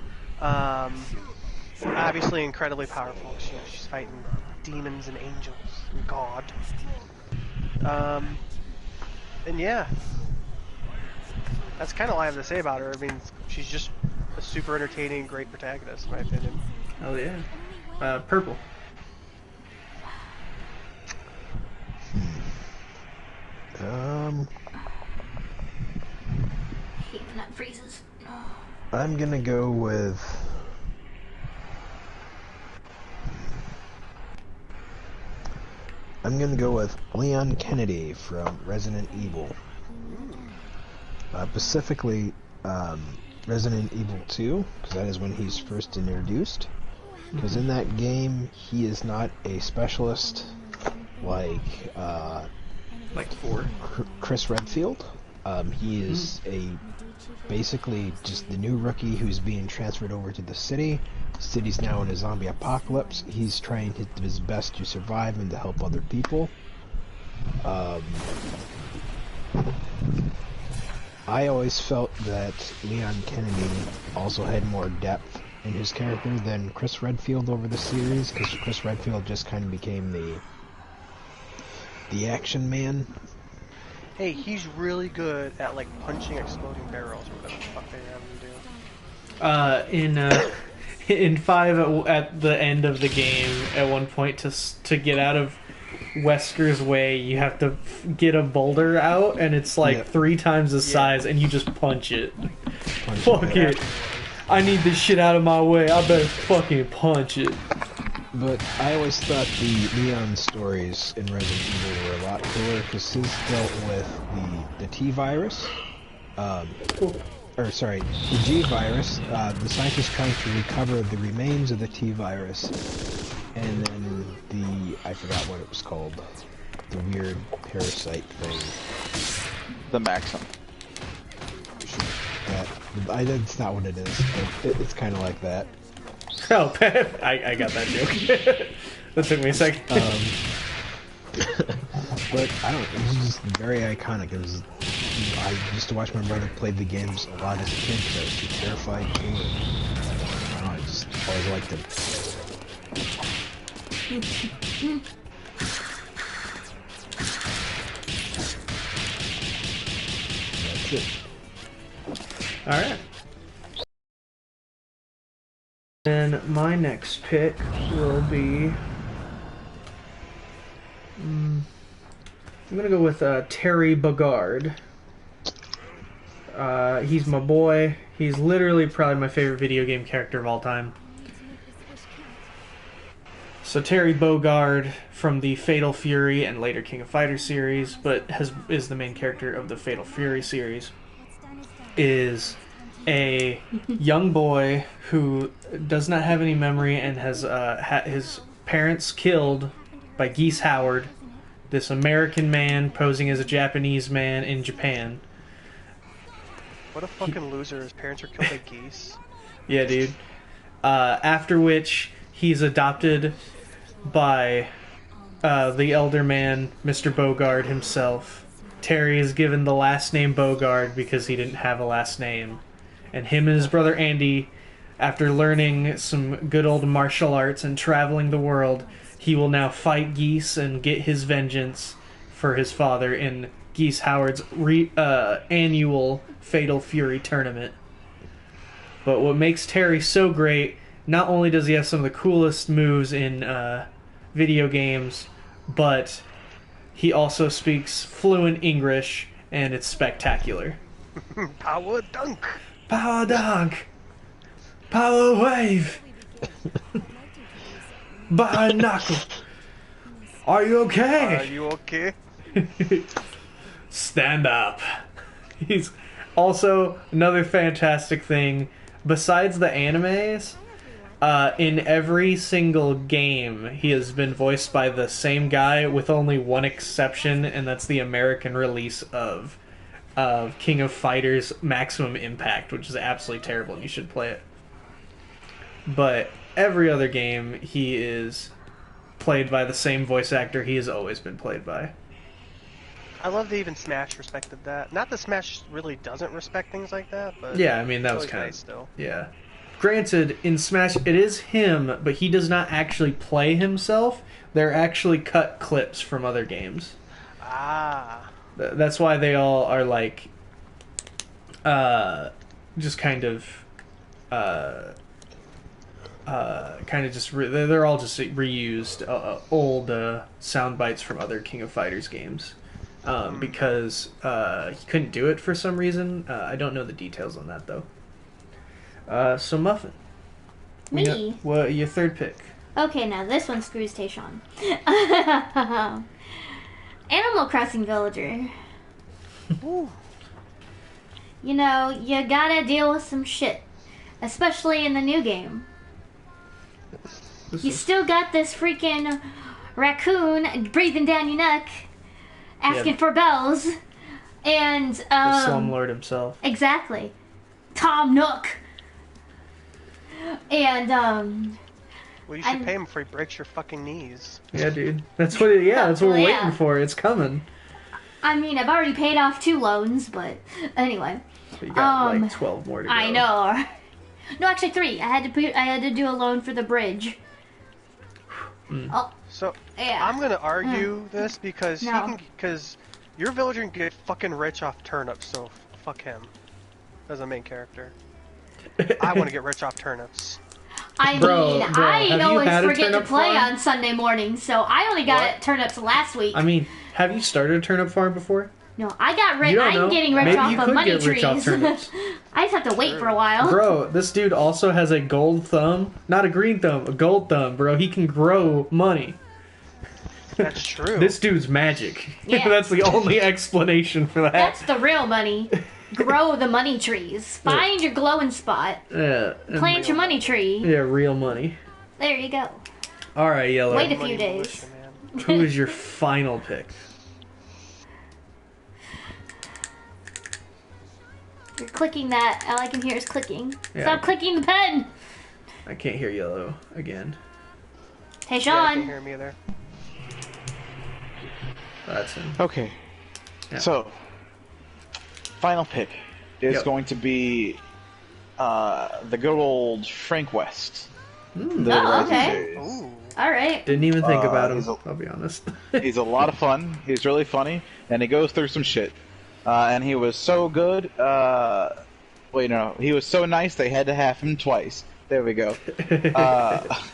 Obviously incredibly powerful. She's fighting demons and angels and God. And yeah. That's kind of all I have to say about her. I mean, she's just a super entertaining, great protagonist, in my opinion. Oh yeah. Purple. Hate when that freezes. I'm gonna go with... Leon Kennedy from Resident Evil. Specifically, Resident Evil 2, because that is when he's first introduced. Because in that game, he is not a specialist like 4. Chris Redfield. He is basically just the new rookie who's being transferred over to the city. The city's now in a zombie apocalypse. He's trying his best to survive and to help other people. I always felt that Leon Kennedy also had more depth in his character than Chris Redfield over the series, because Chris Redfield just kind of became the action man. Hey, he's really good at like punching exploding barrels or whatever the fuck they have him do. In 5, at the end of the game, at one point to get out of Wesker's way, you have to get a boulder out, and it's like 3 times the size, and you just punch it. Fuck it. I need this shit out of my way. I better fucking punch it. But I always thought the Leon stories in Resident Evil were a lot cooler, because his dealt with the T-virus. The G-virus. The scientists trying to recover the remains of the T-virus. And then I forgot what it was called. The weird parasite thing. The Maxim. That's not what it is, but it's kind of like that. Oh, I got that joke. That took me a second. But I don't. It was just very iconic. I used to watch my brother play the games a lot as a kid because I was too terrified to. I just always liked him. That's it. All right. And my next pick will be. I'm gonna go with Terry Bogard. He's my boy. He's literally probably my favorite video game character of all time. So Terry Bogard from the Fatal Fury and later King of Fighters series, but is the main character of the Fatal Fury series, is a young boy who does not have any memory and has his parents killed by Geese Howard, this American man posing as a Japanese man in Japan. What a fucking loser. His parents were killed by geese. Yeah, dude. After which, he's adopted by the elder man, Mr. Bogard himself. Terry is given the last name Bogard because he didn't have a last name. And him and his brother Andy, after learning some good old martial arts and traveling the world, he will now fight Geese and get his vengeance for his father in Geese Howard's annual Fatal Fury tournament. But what makes Terry so great, not only does he have some of the coolest moves in video games, but he also speaks fluent English, and it's spectacular. Power dunk! Power dunk! Power wave! Bare knuckle! Are you okay? Are you okay? Stand up. He's also another fantastic thing. Besides the animes, in every single game, he has been voiced by the same guy with only one exception, and that's the American release of King of Fighters Maximum Impact, which is absolutely terrible, and you should play it. But every other game, he is played by the same voice actor he has always been played by. I love that even Smash respected that. Not that Smash really doesn't respect things like that, but yeah, I mean that was kind of nice still. Yeah. Granted, in Smash, it is him, but he does not actually play himself. They're actually cut clips from other games. Ah. That's why they all are like, just kind of just they're all just reused old sound bites from other King of Fighters games. Because he couldn't do it for some reason. I don't know the details on that though. So Muffin, Me? What your third pick? Okay, now this one screws Tayshawn. Animal Crossing Villager. You know, you gotta deal with some shit, especially in the new game. You still got this freaking raccoon breathing down your neck, asking for bells, and the slumlord himself. Exactly, Tom Nook, and Well, you should pay him before he breaks your fucking knees. Yeah, dude. That's what. That's what we're waiting for. It's coming. I mean, I've already paid off 2 loans, but anyway. But you got like 12 more to go. I know. No, actually 3. I had to do a loan for the bridge. Oh, so yeah. I'm gonna argue this because because your villager can get fucking rich off turnips, so fuck him as a main character. I want to get rich off turnips. I mean, I always forget to play on Sunday mornings, so I only got turnips last week. I mean, have you started a turnip farm before? No, I got rich. I'm getting rich off of money trees. I just have to wait for a while. Bro, this dude also has a gold thumb. Not a green thumb, a gold thumb, bro. He can grow money. That's true. This dude's magic. Yeah. That's the only explanation for that. That's the real money. Grow the money trees. Find your glowing spot. Plant your money tree. Yeah, real money. There you go. Alright, Yellow. Wait a few days. Who is your final pick? You're clicking that. All I can hear is clicking. Yeah, Stop clicking the pen. I can't hear Yellow again. Hey, Sean. Yeah, I can't hear me either. That's him. Okay. Yeah. So, final pick is going to be the good old Frank West. Oh, okay. All right. Didn't even think about him, I'll be honest. He's a lot of fun. He's really funny, and he goes through some shit. And he was so good. He was so nice they had to have him twice. There we go. But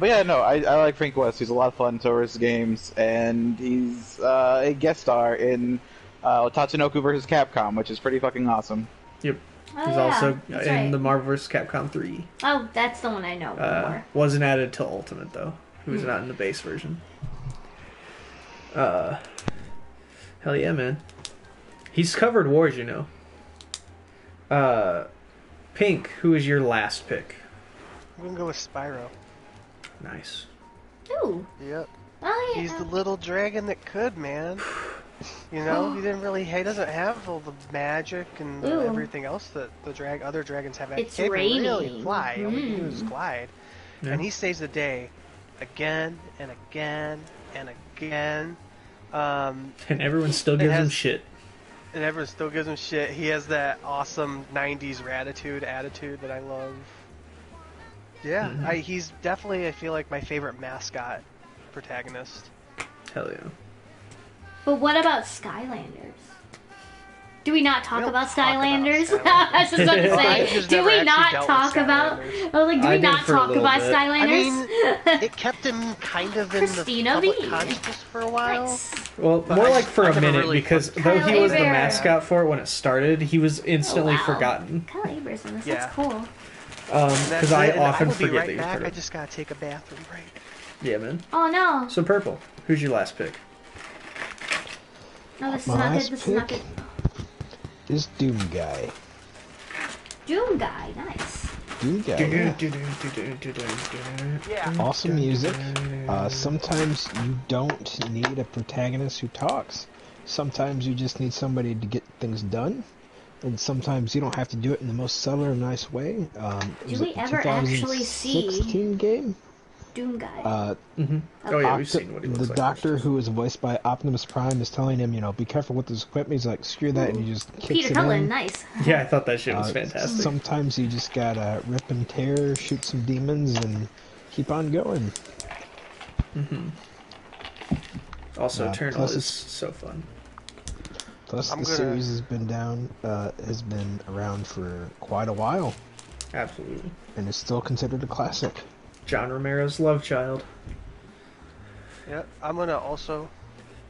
yeah, no, I like Frank West. He's a lot of fun. So are his games, and he's a guest star in Tatsunoko vs. Capcom, which is pretty fucking awesome. Yep. Oh, He's also in the Marvel vs. Capcom 3. Oh, that's the one I know more. Wasn't added till Ultimate, though. He was not in the base version. Hell yeah, man. He's covered wars, you know. Pink, who is your last pick? I'm gonna go with Spyro. Nice. Ooh. Yep. Oh, yeah. He's the little dragon that could, man. You know, he doesn't have all the magic and everything else that the other dragons have. It's he raining. Can really fly. All he can do is glide. Yeah. And he saves the day again and again and again. And everyone still gives him shit. And everyone still gives him shit. He has that awesome 90s attitude that I love. Yeah, he's definitely, I feel like, my favorite mascot protagonist. Hell yeah. But what about Skylanders? Do we not talk about Skylanders? Skylanders. I was just about to say, do we not talk about? Do we not talk about Skylanders? I mean, it kept him kind of in the public consciousness for a while. Nice. Well, But more I like for a minute, really because fucking- though he was the Kyle mascot for it when it started, he was instantly forgotten. Kyle Aber's in this. Yeah. That's cool. Because I often will be forget right that he's back. part I of it. just gotta take a bathroom break. Yeah, man. Oh no. So Purple, who's your last pick? No, this is My not good. last This is not good. pick is Doom Guy. Doom Guy, nice. Doom Guy, yeah. Awesome music. Sometimes you don't need a protagonist who talks. Sometimes you just need somebody to get things done. And sometimes you don't have to do it in the most subtle or nice way. Do we ever actually see 2016 game? Doom Guy? Oh yeah, we've seen what he looks the like. doctor who is voiced by Optimus Prime is telling him, be careful with this equipment. He's like, screw that, and he just kicks Peter it Cullen, in. nice. Yeah, I thought that shit was fantastic. Sometimes you just gotta rip and tear, shoot some demons, and keep on going. Also, Eternal plus is so fun. Plus, the series has been around for quite a while. Absolutely. And is still considered a classic. John Romero's love child. Yeah, I'm gonna also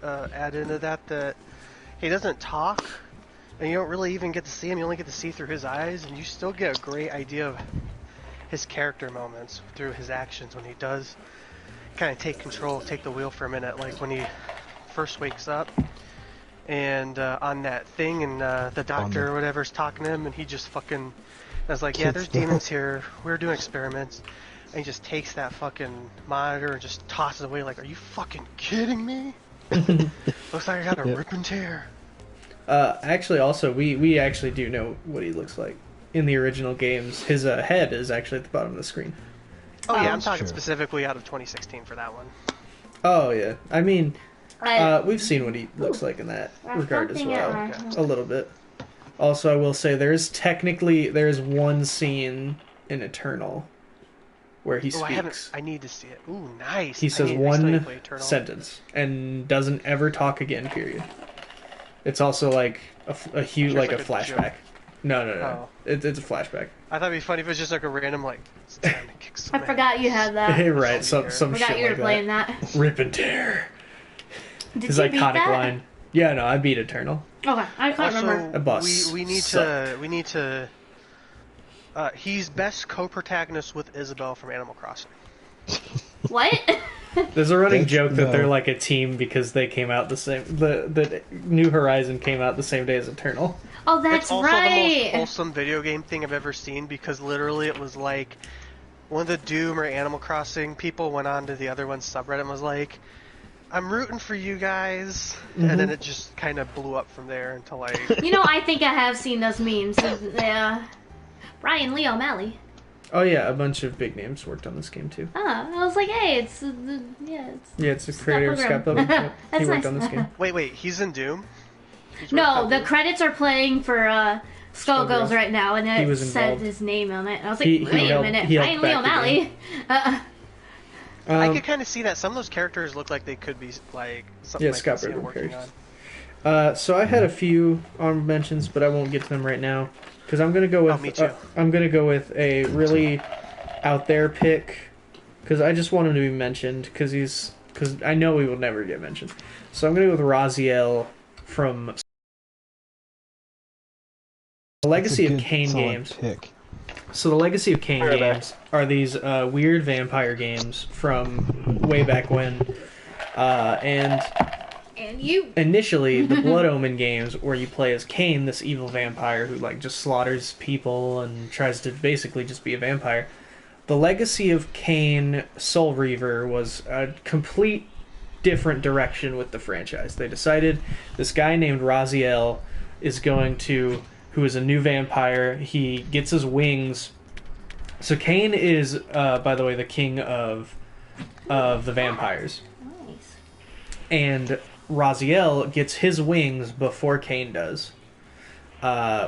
add into that he doesn't talk, and you don't really even get to see him. You only get to see through his eyes, and you still get a great idea of his character moments through his actions when he does kind of take the wheel for a minute, like when he first wakes up and on that thing, and the doctor or whatever's talking to him, and he just fucking is like, yeah, there's demons here. We're doing experiments. and he just takes that fucking monitor and just tosses it away like, are you fucking kidding me? Looks like I got a rip and tear. Actually, also, we actually do know what he looks like. In the original games, his head is actually at the bottom of the screen. Oh yeah, I'm talking specifically out of 2016 for that one. Oh yeah, I mean, we've seen what he looks like in that regard as well, a little bit. Also, I will say there's one scene in Eternal where he speaks. I need to see it. Ooh, nice. He says one sentence and doesn't ever talk again. Period. It's also like a huge like a flashback. No. Oh. It's a flashback. I thought it'd be funny if it was just like a random like. It's time to kick some I forgot you had that. Right, some forgot shit you were like playing that. Rip and tear. His iconic line. Yeah, no, I beat Eternal. Okay, I can't remember. A boss. We need to. He's best co-protagonist with Isabelle from Animal Crossing. What? There's a running joke that they're like a team because they came out the same. The New Horizon came out the same day as Eternal. Oh, that's it's also right. the most wholesome video game thing I've ever seen because literally it was like one of the Doom or Animal Crossing people went on to the other one's subreddit and was like, I'm rooting for you guys, and then it just kind of blew up from there until like. I think I have seen those memes. Brian Lee O'Malley. Oh yeah, a bunch of big names worked on this game too. I was like, hey, it's it's a creator of Scott Pilgrim. He worked on this game. Wait, he's in Doom? No, the credits are playing for Skullgirls right now, and it said his name on it. I was like, wait a minute, Brian Lee O'Malley. I could kind of see that. Some of those characters look like they could be like something like Scott Pilgrim working characters. on. So I had a few honorable mentions, but I won't get to them right now because I'm gonna go with. Me too. I'm gonna go with a really out there pick because I just want him to be mentioned because I know he will never get mentioned. So I'm gonna go with Raziel from the Legacy of Kain games. Pick. So the Legacy of Kain games are these weird vampire games from way back when, and initially the Blood Omen games where you play as Kain, this evil vampire who like just slaughters people and tries to basically just be a vampire. The Legacy of Kain Soul Reaver was a complete different direction with the franchise. They decided this guy named Raziel who is a new vampire. He gets his wings. So Kain is, by the way, the king of the vampires. Nice. And Raziel gets his wings before Kain does,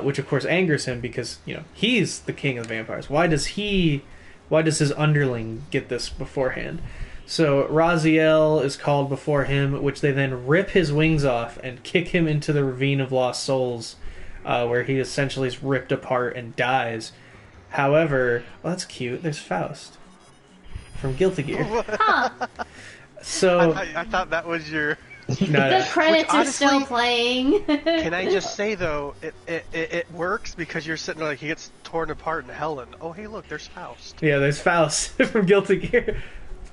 which of course angers him because he's the king of the vampires. Why does his underling get this beforehand? So Raziel is called before him, which they then rip his wings off and kick him into the Ravine of Lost Souls, where he essentially is ripped apart and dies. However, that's cute. There's Faust from Guilty Gear. Huh. So I thought that was your. The credits are still playing. Can I just say though, it works because you're sitting there like he gets torn apart in hell, and oh hey look, there's Faust. Yeah, there's Faust from Guilty Gear.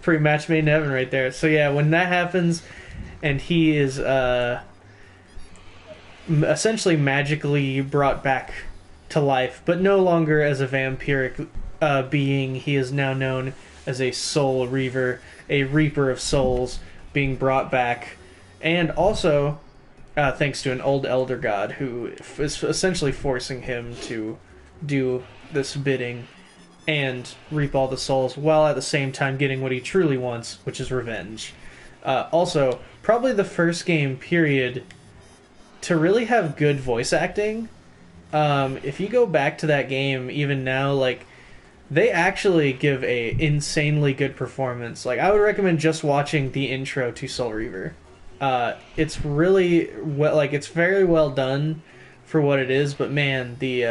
Pretty match made in heaven right there. So yeah, when that happens, and he is essentially magically brought back to life, but no longer as a vampiric being. He is now known as a soul reaver, a reaper of souls, being brought back, and also thanks to an old elder god who is essentially forcing him to do this bidding and reap all the souls, while at the same time getting what he truly wants, which is revenge. Also, probably the first game, period, to really have good voice acting. If you go back to that game, even now, like, they actually give a insanely good performance. Like, I would recommend just watching the intro to Soul Reaver. It's really well, like, it's very well done for what it is, but man, the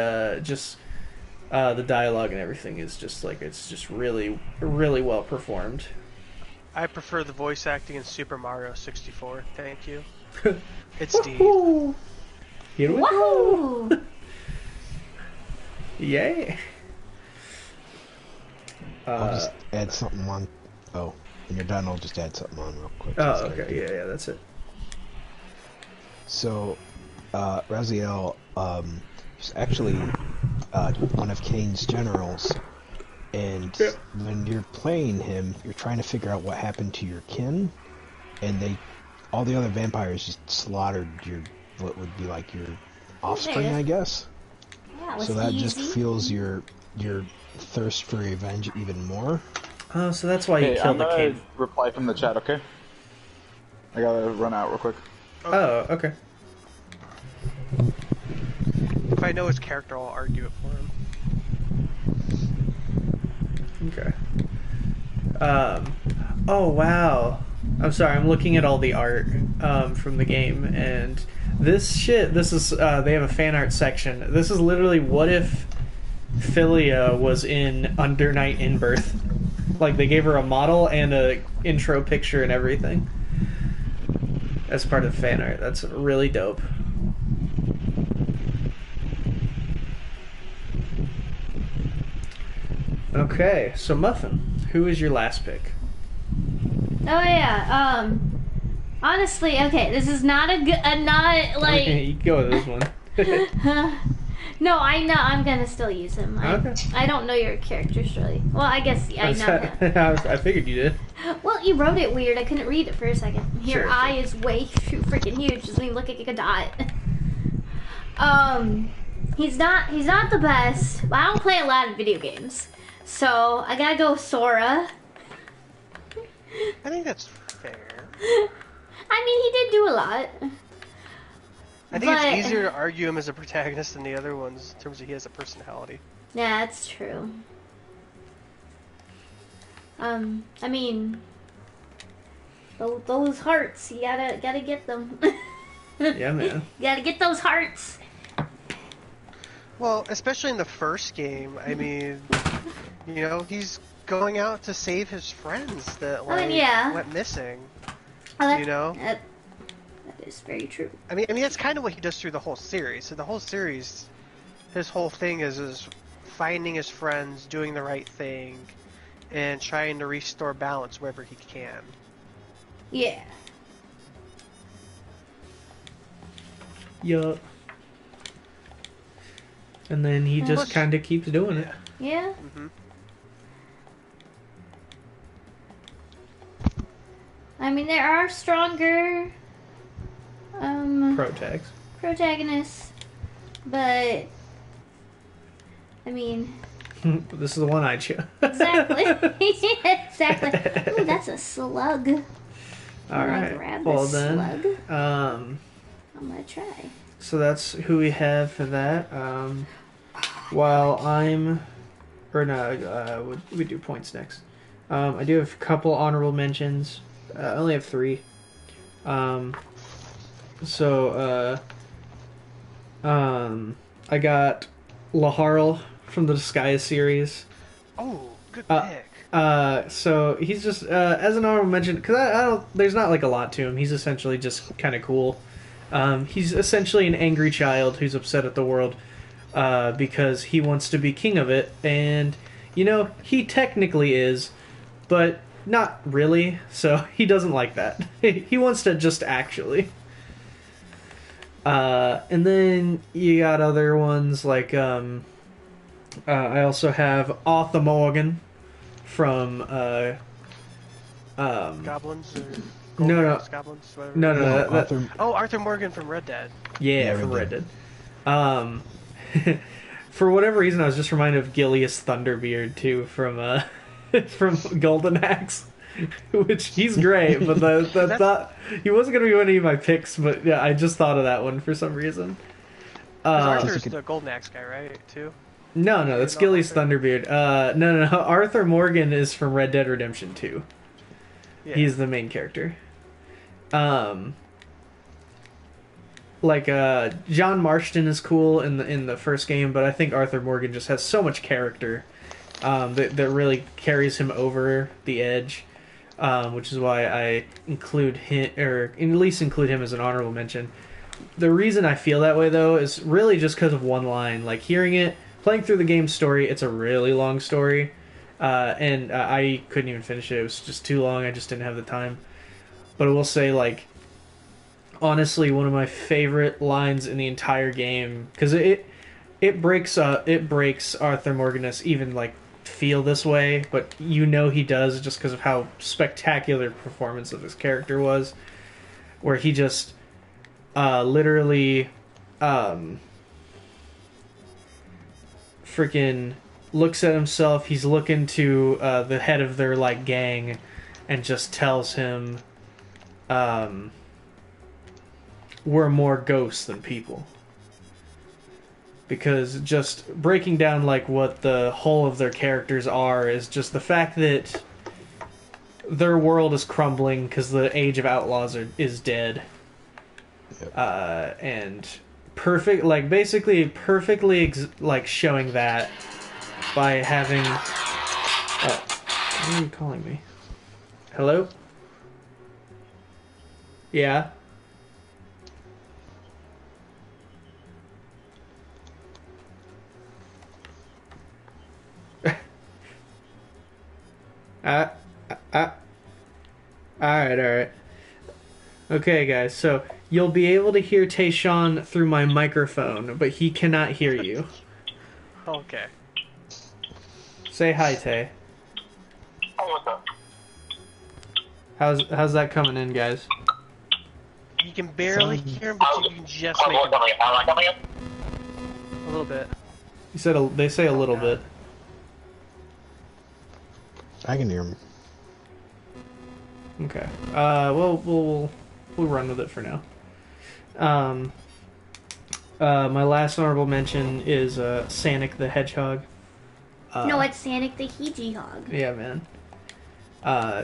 dialogue and everything is just like, it's just really, really well performed. I prefer the voice acting in Super Mario 64. Thank you. It's Steve. Here we go. Yay. I'll just add something on. Oh, when you're done, I'll just add something on real quick. Oh, okay. Yeah, that's it. So, Raziel is actually one of Kain's generals, And when you're playing him, you're trying to figure out what happened to your kin, and all the other vampires just slaughtered what would be like your offspring, I guess. Yeah, so that just fuels your thirst for revenge even more. Oh, so that's why you killed the king. Reply from the chat, okay? I gotta run out real quick. Oh, okay. If I know his character, I'll argue it for him. Okay. Oh wow. I'm sorry, I'm looking at all the art from the game, and this is, they have a fan art section. This is literally what if Philia was in Under Night in Birth. Like, they gave her a model and a intro picture and everything as part of fan art. That's really dope. Okay, so Muffin, who is your last pick? Oh yeah, honestly, okay, this is not a good, not like... You can go with this one. No, I know, I'm gonna still use him. Okay. I don't know your characters really. Well, I guess I know him. I figured you did. Well, you wrote it weird, I couldn't read it for a second. Your Sure, eye is way too freaking huge, doesn't even look like a dot. He's not the best, but I don't play a lot of video games. So, I gotta go with Sora. I think that's fair. I mean, he did do a lot. I think it's easier to argue him as a protagonist than the other ones in terms of he has a personality. Yeah, that's true. I mean, those hearts, you gotta get them. Yeah, man. You gotta get those hearts. Well, especially in the first game, I mean, you know, he's going out to save his friends that went missing. You know, that is very true. I mean that's kind of what he does through the whole series. So the whole series, his whole thing is finding his friends, doing the right thing, and trying to restore balance wherever he can. Yeah. Yup. And then he just kind of keeps doing it. Yeah. Mm-hmm. I mean, there are stronger protagonists, but I mean, this is the one I chose. Exactly. Exactly. Ooh, that's a slug. All right. Grab Well this then, slug. I'm gonna try. So that's who we have for that. While we do points next. I do have a couple honorable mentions. I only have 3. I got Laharl from the Disguise series. Oh, good pick. So he's just as an honorable mention, because I don't. There's not like a lot to him. He's essentially just kind of cool. He's essentially an angry child who's upset at the world because he wants to be king of it, and you know he technically is, but not really. So he doesn't like that. He wants to just actually. And then you got other ones like I also have Arthur Morgan from Goblins or Goblins, whatever. No. Arthur Morgan from Red Dead. Yeah, from Red Dead. For whatever reason, I was just reminded of Gilius Thunderbeard too from from Golden Axe, which he's great, but he wasn't going to be one of my picks. But yeah, I just thought of that one for some reason. Arthur's the Golden Axe guy, right? Too. No, that's Gilius Thunderbeard. No. Arthur Morgan is from Red Dead Redemption 2. Yeah. He's the main character. John Marston is cool in the first game, but I think Arthur Morgan just has so much character that really carries him over the edge, which is why I include him, or at least include him as an honorable mention. The reason I feel that way, though, is really just because of one line. Like, playing through the game's story, it's a really long story, and I couldn't even finish it. It was just too long. I just didn't have the time. But I will say, like, honestly, one of my favorite lines in the entire game, because it breaks Arthur Morganus even like feel this way, but you know he does just because of how spectacular the performance of his character was, where he just literally freaking looks at himself. He's looking to the head of their like gang and just tells him, we're more ghosts than people. Because just breaking down like what the whole of their characters are is just the fact that their world is crumbling because the age of outlaws is dead. Yep. And perfect, like basically perfectly like showing that by having. Why are you calling me? Hello? Yeah. Alright. Okay, guys, so you'll be able to hear Tayshawn through my microphone, but he cannot hear you. Okay. Say hi, Tay. Hey, what's up? How's that coming in, guys? You can barely hear him, but you can just make him a little bit. You said they say a little bit. I can hear him. Okay. Well, we'll run with it for now. My last honorable mention is Sonic the Hedgehog. No, it's Sonic the Hedgehog. Yeah, man.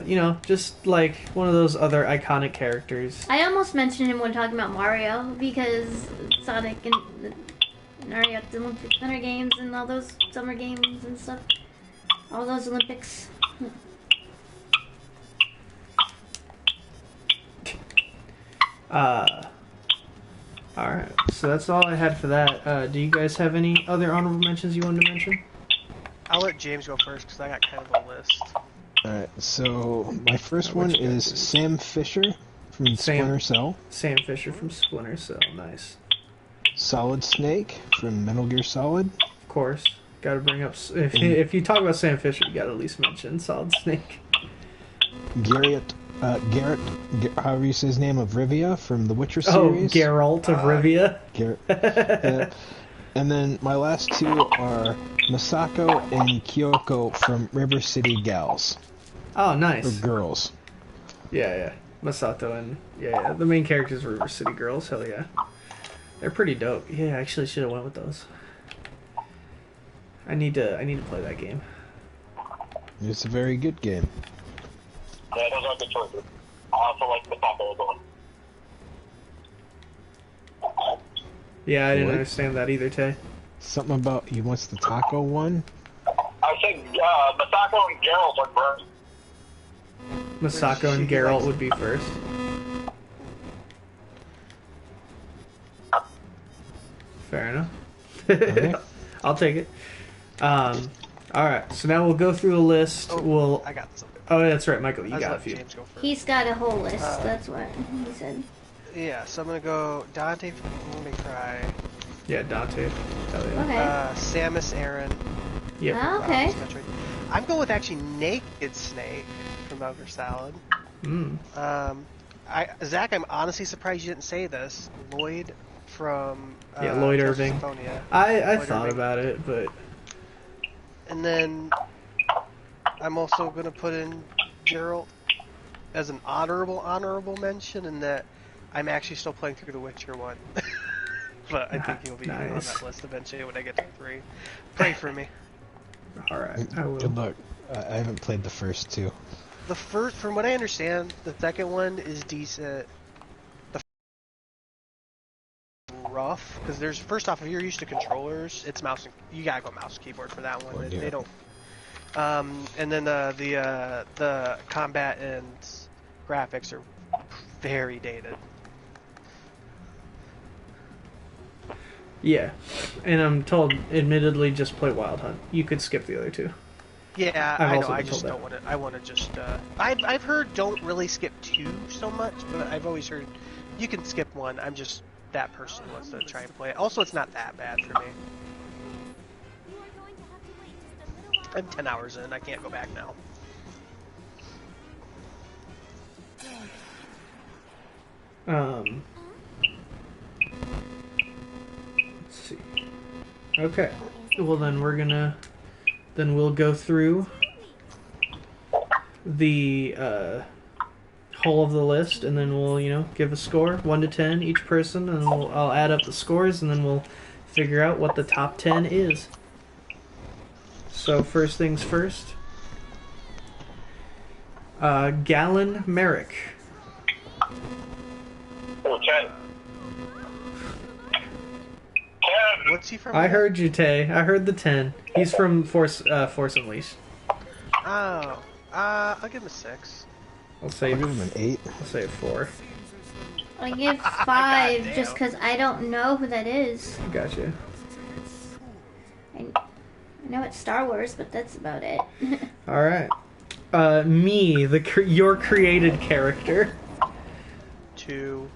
You know, just like one of those other iconic characters. I almost mentioned him when talking about Mario because Sonic and Mario at the Olympic Winter Games and all those summer games and stuff. All those Olympics. Alright, so that's all I had for that. Do you guys have any other honorable mentions you wanted to mention? I'll let James go first because I got kind of a list. Alright, so my first one is Sam Fisher from Splinter Cell. Sam Fisher from Splinter Cell, nice. Solid Snake from Metal Gear Solid. Of course. Gotta bring up... If you talk about Sam Fisher, you gotta at least mention Solid Snake. Garrett, however you say his name, of Rivia from the Witcher series. Oh, Geralt of Rivia. Garrett. Yeah. And then my last two are Masako and Kyoko from River City Gals. Oh, nice. Or Girls. Yeah. Masato and... Yeah. The main characters were River City Girls. Hell yeah. They're pretty dope. Yeah, I actually should have went with those. I need to play that game. It's a very good game. Yeah, those are good choices. I also like the Taco one. Yeah, I didn't What? understand that either, Tay. Something about he wants the taco one? I think Masako and Geralt are first. Masako and Geralt would be first. Fair enough. Okay. I'll take it. Alright, so now we'll go through a list. I got something. Oh, that's right, Michael, you I was got a letting few. James go first. He's got a whole list. That's what he said. Yeah, so I'm gonna go Dante from Devil May Cry. Yeah, Dante. Hell yeah. Okay. Samus Aran. Yep. Oh, okay. Metroid. I'm going with actually Naked Snake from Metal Gear Solid. Zach, I'm honestly surprised you didn't say this. Lloyd from Lloyd Irving. Symphonia. I Lloyd thought Irving. about it, but And then I'm also going to put in Geralt as an honorable mention in that I'm actually still playing through The Witcher 1. But I think he'll be on Nice. that list eventually when I get to 3. Pray for me. alright, I will. Good luck. I haven't played the first two. The first, from what I understand, the second one is decent. Rough, because there's, first off, if you're used to controllers, it's mouse and you gotta go mouse and keyboard for that one. Yeah. They don't. And then the combat and graphics are very dated. Yeah, and I'm told, admittedly, just play Wild Hunt. You could skip the other two. Yeah, I've I know. also I been just told don't want to. I want to just. I've heard don't really skip 2 so much, but I've always heard you can skip 1. I'm just that person who wants to try and play it. Also, it's not that bad for me. I'm 10 hours in. I can't go back now. Let's see. Okay. Well, then we'll go through the whole of the list, and then we'll give a score 1 to 10 each person, and I'll add up the scores, and then we'll figure out what the top 10 is. So first things first. Galen Merrick. Okay. What's he from? I heard you, Tay. I heard the 10. He's from Force Unleashed. Oh. I'll give him a 6. I'll say I'll give him an 8. I'll say a 4. I give 5 Goddamn. just because I don't know who that is. Gotcha. I know it's Star Wars, but that's about it. All right. Me, your created character. 2.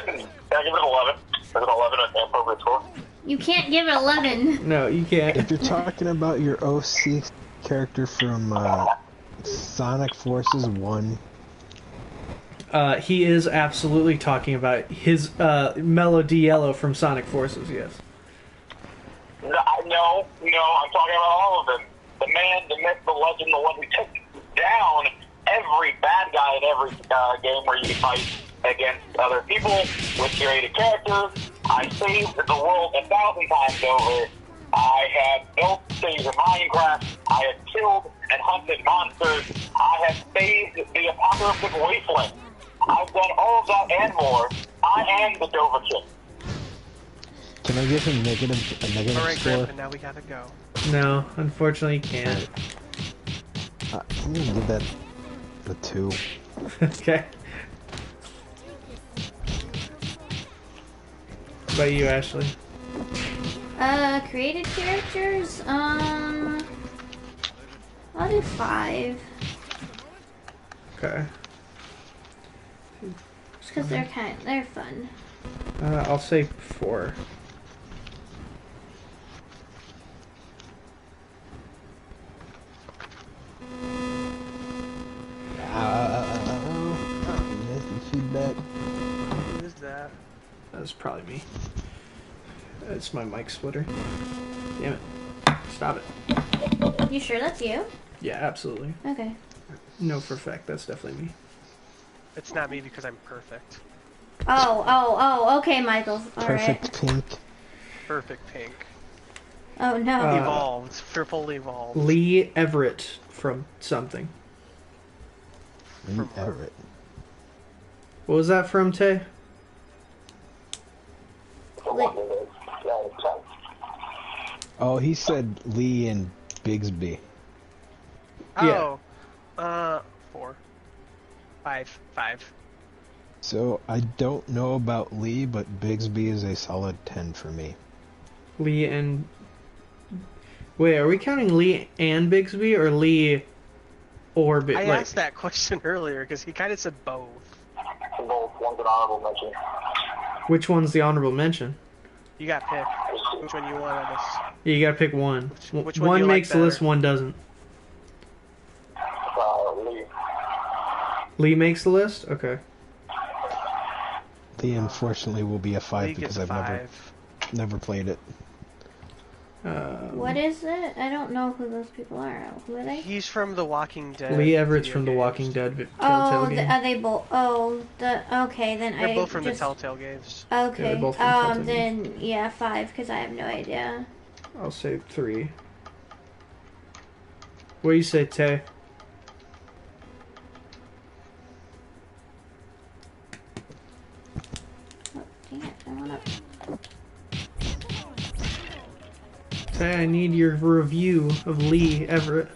10. Can I give it 11? Is it 11 an appropriate score? You can't give it 11. No, you can't. If you're talking about your OC character from Sonic Forces 1, He is absolutely talking about his Melody Yellow from Sonic Forces. Yes. No, I'm talking about all of them. The man, the myth, the legend, the one who took down every bad guy in every game where you can fight against other people with created characters. I saved the world 1,000 times over. I have built things in Minecraft. I have killed and hunted monsters. I have saved the apocalyptic wasteland. I've done all of that and more. I am the Dover King. can I give him a negative Alright, score? Griffin, now we gotta go. No, unfortunately, you can't. I'm gonna give that a 2. Okay. What about you, Ashley? Created characters, I'll do 5. Okay. Just because they're fun. I'll say 4. Feedback. Who is that? That's probably me. It's my mic splitter. Damn it. Stop it. You sure that's you? Yeah, absolutely. Okay. No, for a fact, that's definitely me. It's not me because I'm perfect. Oh, okay, Michael. Perfect pink. Perfect pink. Oh, no. Evolved. Triple evolved. Lee Everett from something. Lee Everett. What was that from, Tay? Oh, he said Lee and Bigsby. Oh. 4. 5. 5. So I don't know about Lee, but Bigsby is a solid 10 for me. Lee and... Wait, are we counting Lee and Bigsby, or Lee or Bigsby? I asked that question earlier because he kind of said both. Both. One's an honorable mention. Which one's the honorable mention? You got pick. Which one you want on this? Yeah, you gotta pick one. Which one one do you like makes the list, better? one doesn't. Lee. Lee makes the list? Okay. Lee, unfortunately, will be a 5 Lee because gets I've 5. never played it. What is it? I don't know who those people are. Who are they? He's from The Walking Dead. Lee Everett's video from The games. Walking Dead Oh, Telltale game. are they both? Oh, okay, then They're I both from just... the Telltale games. Yeah, Okay, they're both from Telltale then, yeah, 5, because I have no idea. I'll say 3. What do you say, Tay? Oh, dang it, I wanna... Tay, I need your review of Lee Everett.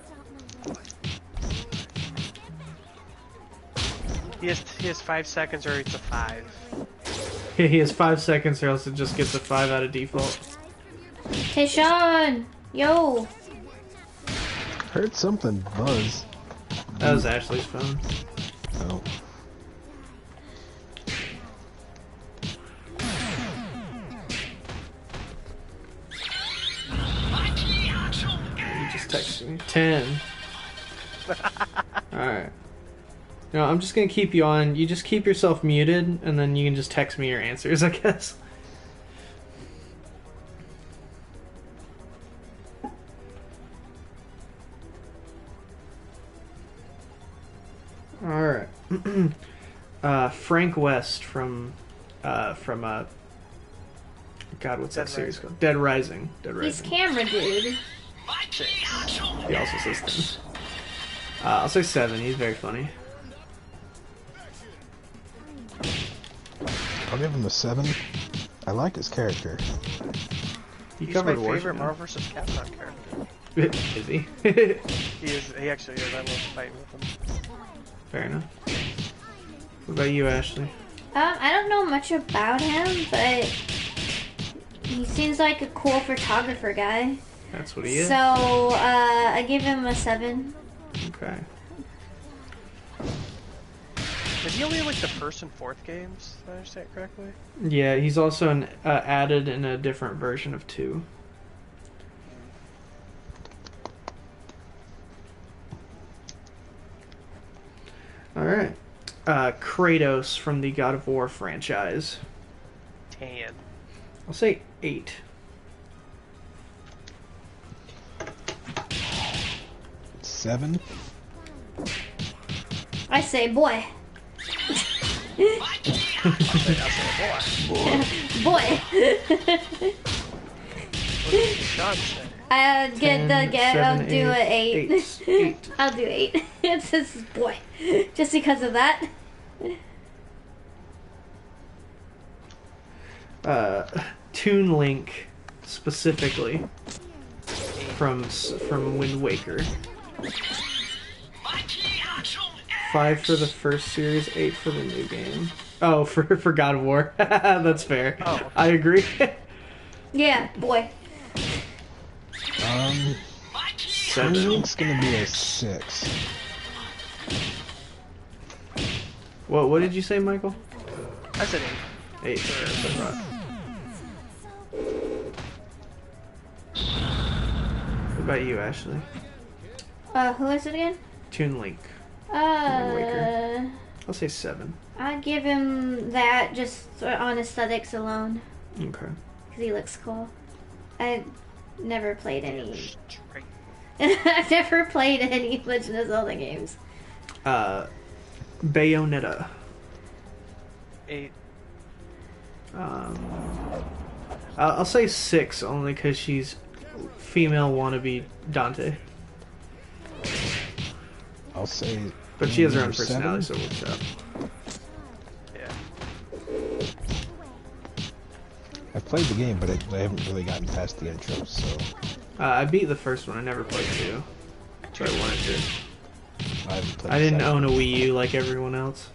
He has 5 seconds or it's a 5. He has 5 seconds or else it just gets a 5 out of default. Tayshawn! Yo! Heard something buzz. That was Ashley's phone. Oh. He just texted me. 10. Alright. No, I'm just gonna keep you on. You just keep yourself muted, and then you can just text me your answers, I guess. Alright. Frank West from God, what's that series called? Dead Rising. Dead He's Rising. camera dude. He also says 10. I'll say 7. He's very funny. I'll give him a 7. I like his character. He's my covered favorite Washington. Marvel vs. Capcom character. Is he? He is. He actually is. I love fighting with him. Fair enough. What about you, Ashley? I don't know much about him, but he seems like a cool photographer guy. That's what he is. So, I give him a 7. Okay. Is he only in, like, the first and fourth games? If I understand correctly. Yeah, he's also added in a different version of 2. Alright. Kratos from the God of War franchise. 10. I'll say 8. Seven. I say boy. Boy. Sean said. I'll do an 8. 8. I'll do 8. It says boy. Just because of that. Toon Link specifically from Wind Waker. 5 for the first series, 8 for the new game. Oh, for God of War. That's fair. Oh. I agree. Yeah, boy. Toon 7. Link's gonna be a 6. What did you say, Michael? I said 8. 8. What about you, Ashley? Who is it again? Toon Link. Waker. I'll say 7. I give him that just on aesthetics alone. Okay. Because he looks cool. I never played any. I've never played any Legend of Zelda games. Bayonetta. 8. I'll say 6 only because she's female wannabe Dante. I'll say. But she has her own number personality, 7. so it works out. Yeah. I've played the game, but I haven't really gotten past the intro, so I beat the first one. I never played 2. But I wanted to. I haven't played. I didn't 7. own a Wii U like everyone else.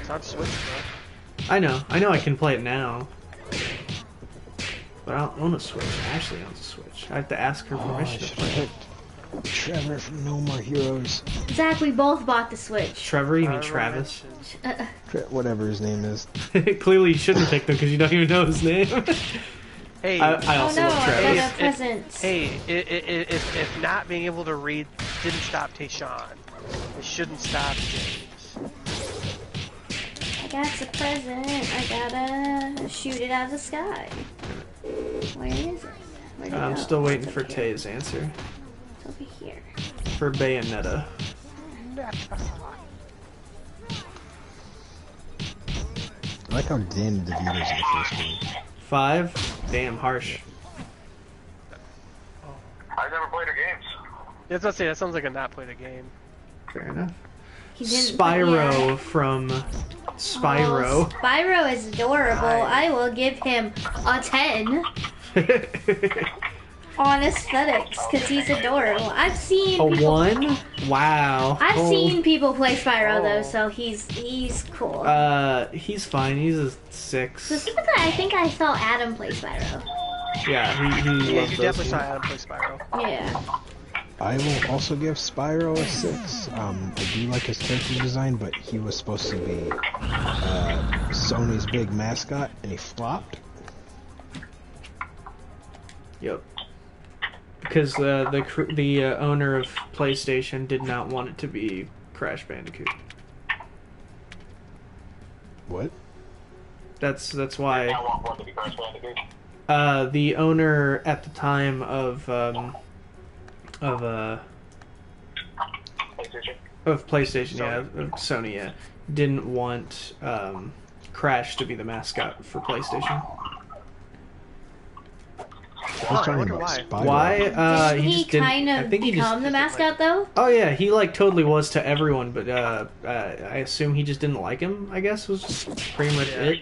It's on Switch, bro. I know I can play it now. But I don't own a Switch. Ashley owns a Switch. I have to ask her Oh, I permission to should play have it. picked Trevor from No More Heroes. Zach, we both bought the Switch. Trevor, you mean Honorable Travis? mentions. Whatever his name is. Clearly you shouldn't pick them because you don't even know his name. Hey, I Oh also no, love I Travis. got a present. hey, if not being able to read didn't stop Tayshawn, it shouldn't stop James. I got a present. I gotta shoot it out of the sky. Where is it? Where'd it I'm go? still Oh, waiting it's for up here. Tay's answer. It's over here. For Bayonetta. I like how Danny DeVito's in the first game. 5? Damn, harsh. I never played her games. Yeah, that's what I say. That sounds like a not played a game. Fair enough. He didn't- Spyro yeah. from Oh, Spyro. Spyro is adorable. I will give him a 10 on aesthetics because he's adorable. I've seen A people, 1? Wow. I've Oh. seen people play Spyro though, Oh. so he's cool. He's fine. He's a 6. Specifically, I think I saw Adam play Spyro. Yeah, he Yeah, loves you those definitely saw games. Adam play Spyro. Yeah. I will also give Spyro a 6. I do like his character design, but he was supposed to be Sony's big mascot, and he flopped. Yep. Because the owner of PlayStation did not want it to be Crash Bandicoot. What? That's why. I want one to be Crash Bandicoot. The owner at the time of PlayStation, yeah, of Sony, yeah, didn't want Crash to be the mascot for PlayStation. I was talking about why. Spyro. Why? Did he didn't- kind I of think he become just- the mascot though? Oh yeah, he like totally was to everyone, but I assume he just didn't like him. I guess was just pretty much it.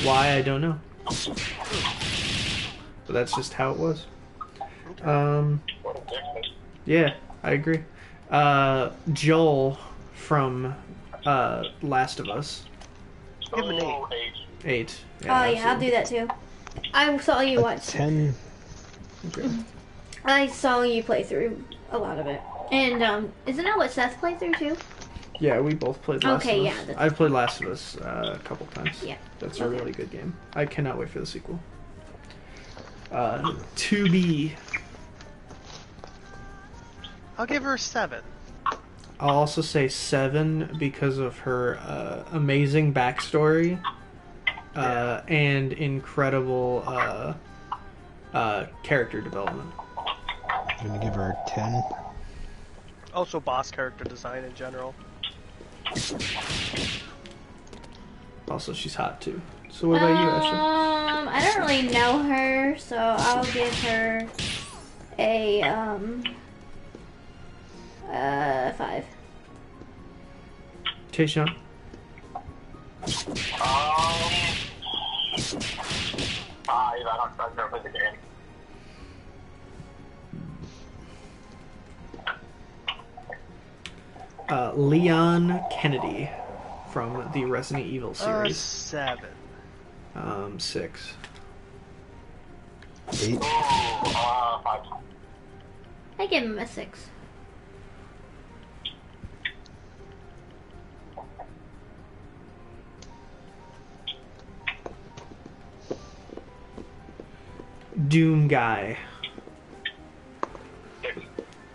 Why, I don't know. But that's just how it was. Yeah, I agree. Joel from Last of Us. Give him an 8. 8. Oh yeah, I'll do that too. I saw you watch. 10. Okay. I saw you play through a lot of it. And isn't that what Seth played through too? Yeah, we both played Last Okay, of yeah, Us. that's- I've played Last of Us a couple times. Yeah. That's a Okay. really good game. I cannot wait for the sequel. 2B. I'll give her a 7. I'll also say 7 because of her amazing backstory and incredible character development. I'm gonna give her a 10. Also, boss character design in general. Also, she's hot too. So what about you, Ashley? I don't really know her, so I'll give her a 5. Tayshaun? I've never played the game. Leon Kennedy from the Resident Evil series. 7. 6. 8. 5. I give him a 6. Doom Guy.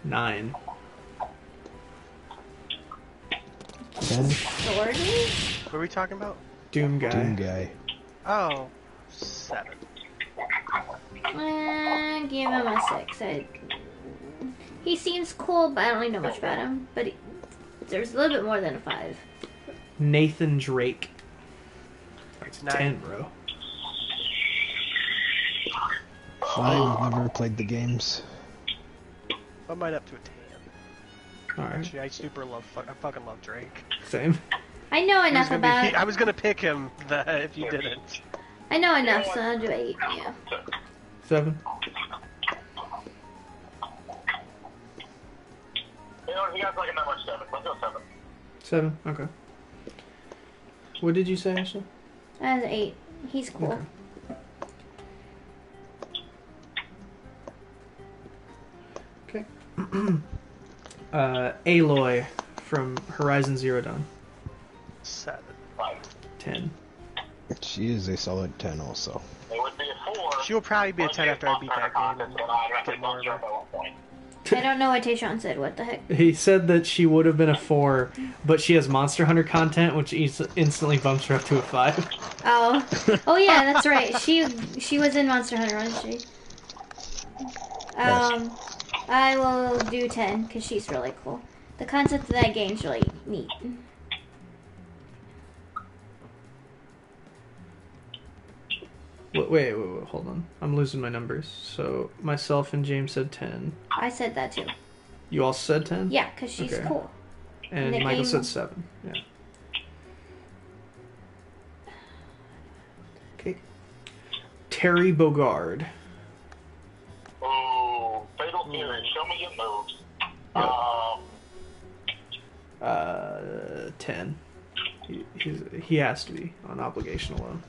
9. 10. Sorry? What are we talking about? Doom Guy. Doom guy. Oh, 7. Give him a 6. He seems cool, but I don't really know much about him. But there's a little bit more than a 5. Nathan Drake. That's 9. 10, bro. I've never played the games. I might up to a 10. Alright. Actually, I fucking love Drake. Same. I know He was enough gonna be- about he- it. I was gonna pick him if you didn't. I know enough, so I'll do 8. Yeah. 7. You know, you guys like it that much 7. Let's go 7. 7. Okay. What did you say, Ashley? That's 8. He's cool. Okay. Aloy from Horizon Zero Dawn. 7. 5. 10. She is a solid 10 also. It would be a 4. She'll probably be a 10 after I beat that game and get more of her. I don't know what Tayshaun said. What the heck? He said that she would have been a 4, but she has Monster Hunter content, which instantly bumps her up to a 5. Oh. Oh yeah, that's right. She was in Monster Hunter, wasn't she? I will do 10 because she's really cool. The concept of that game's really neat. Wait, hold on. I'm losing my numbers. So, myself and James said 10. I said that too. You all said 10? Yeah, because she's Okay. cool. And the Michael game- said 7. Yeah. Okay. Terry Bogard. Ooh, Fatal Fury, show me your moves. 10. He has to be on obligation alone.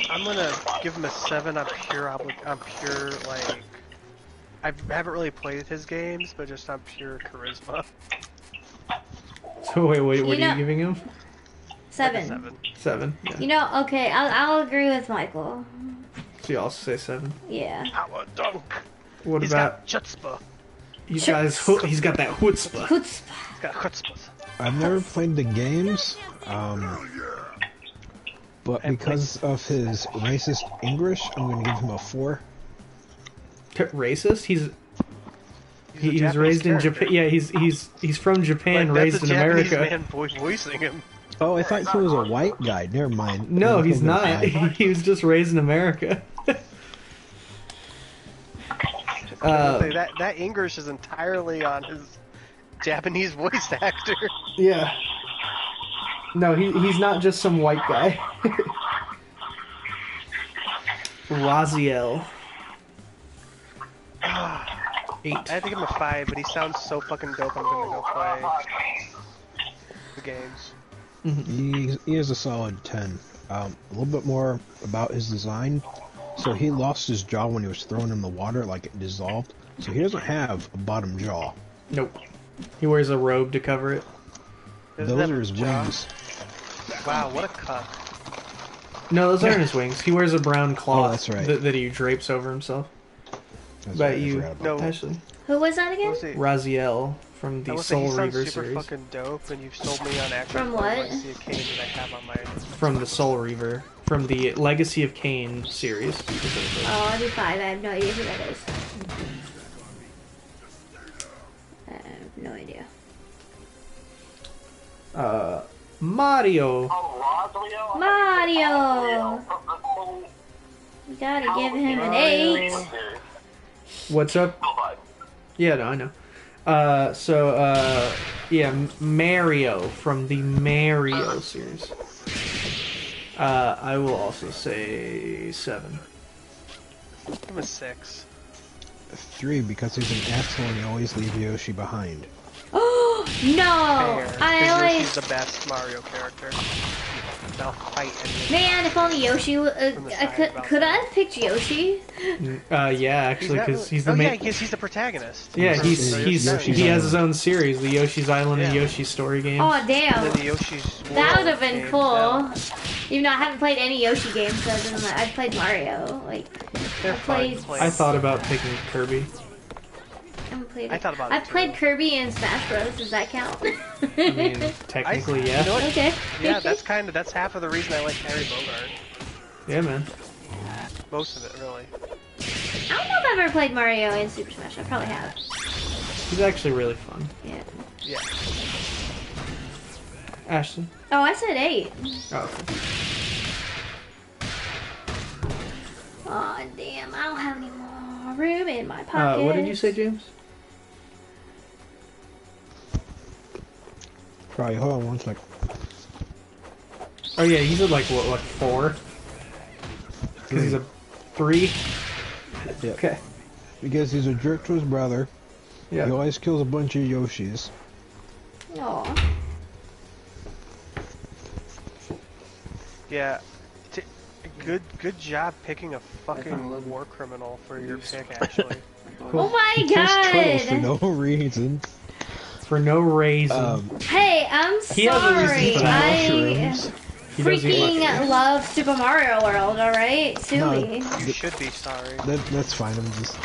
I'm gonna give him a 7 on pure like. I haven't really played his games, but just on pure charisma. So wait, what are know- you giving him? 7. 7. 7. Yeah. You know, okay, I'll agree with Michael. So you also say 7. Yeah. Power dunk. What He's about got chutzpah. he's got he's got that chutzpah. Chutzpah. He's got chutzpah. I've never played the games, but because of his racist English, I'm going to give him a 4. Racist? He's Japanese raised in character. Japan. Yeah, he's from Japan, Like, raised that's in a Japanese America. man voicing him. Oh, I thought he was a white guy. Never mind. No, Okay, he's that's not. fine. He was just raised in America. That English is entirely on his Japanese voice actor. Yeah. No, he's not just some white guy. Raziel. 8. I had to give him a 5, but he sounds so fucking dope. I'm gonna go play the games. He is a solid 10. A little bit more about his design. So he lost his jaw when he was thrown in the water, like it dissolved. So he doesn't have a bottom jaw. Nope. He wears a robe to cover it. Doesn't Those have are his a jaw. wings. Wow, what a cuck. No, those aren't his wings. He wears a brown cloth that's right. that he drapes over himself. That's But right, I you, forgot about No. Ashley. Who was that again? What was he? Raziel from I the will say he Soul sounds Reaver super series. fucking dope, and you've sold me on actually From playing what? Legacy of Kain that I have on my... From the Soul Reaver. From the Legacy of Kain series. Oh, I'll do 5. I have no idea who that is. I have no idea. Mario. Mario! You gotta give him an 8. What's up? Yeah, no, I know. Yeah, Mario from the Mario series. I will also say 7. Give him a 6. 3 because he's an asshole and he always leaves Yoshi behind. Oh no! Fair. I 'Cause always Yoshi's the best Mario character. They'll fight anyone. man, if only Yoshi. From the I side could about could I that. have picked Yoshi? Yeah, actually, because he's the oh main. yeah, he's the protagonist. Yeah, From he's the he Yoshi's has Island. his own series, the Yoshi's Island and Yeah. Yoshi's Story games. Oh And damn! then the Yoshi's That World would have been games, cool. yeah. Even though I haven't played any Yoshi games, so I've played Mario. Like They're I've fun played. to play. I thought about picking Kirby. I thought about it, I've too. played Kirby in Smash Bros. Does that count? I mean, technically, You know yeah. what? Okay. Yeah, that's half of the reason I like Harry Bogart. Yeah, man. Most of it, really. I don't know if I've ever played Mario in Super Smash. I probably have. He's actually really fun. Yeah. Yeah. Ashton. Oh, I said 8. Oh, okay. Aw, damn. I don't have any more room in my pocket. What did you say, James? Probably, hold on one sec. Oh yeah, he's at like what, 4? Because he's a 3. Yeah. Okay. Because he's a jerk to his brother. Yeah. He always kills a bunch of Yoshis. Aw. Yeah. Good job picking a fucking war criminal for your pick, actually. Oh my He kills turtles for god! no reason. For no reason. Hey, I'm He has a reason sorry. for that. I Mushrooms. He does eat freaking mushrooms. love Super Mario World, alright? Sue No, me. You should be sorry. That's fine. I'm just.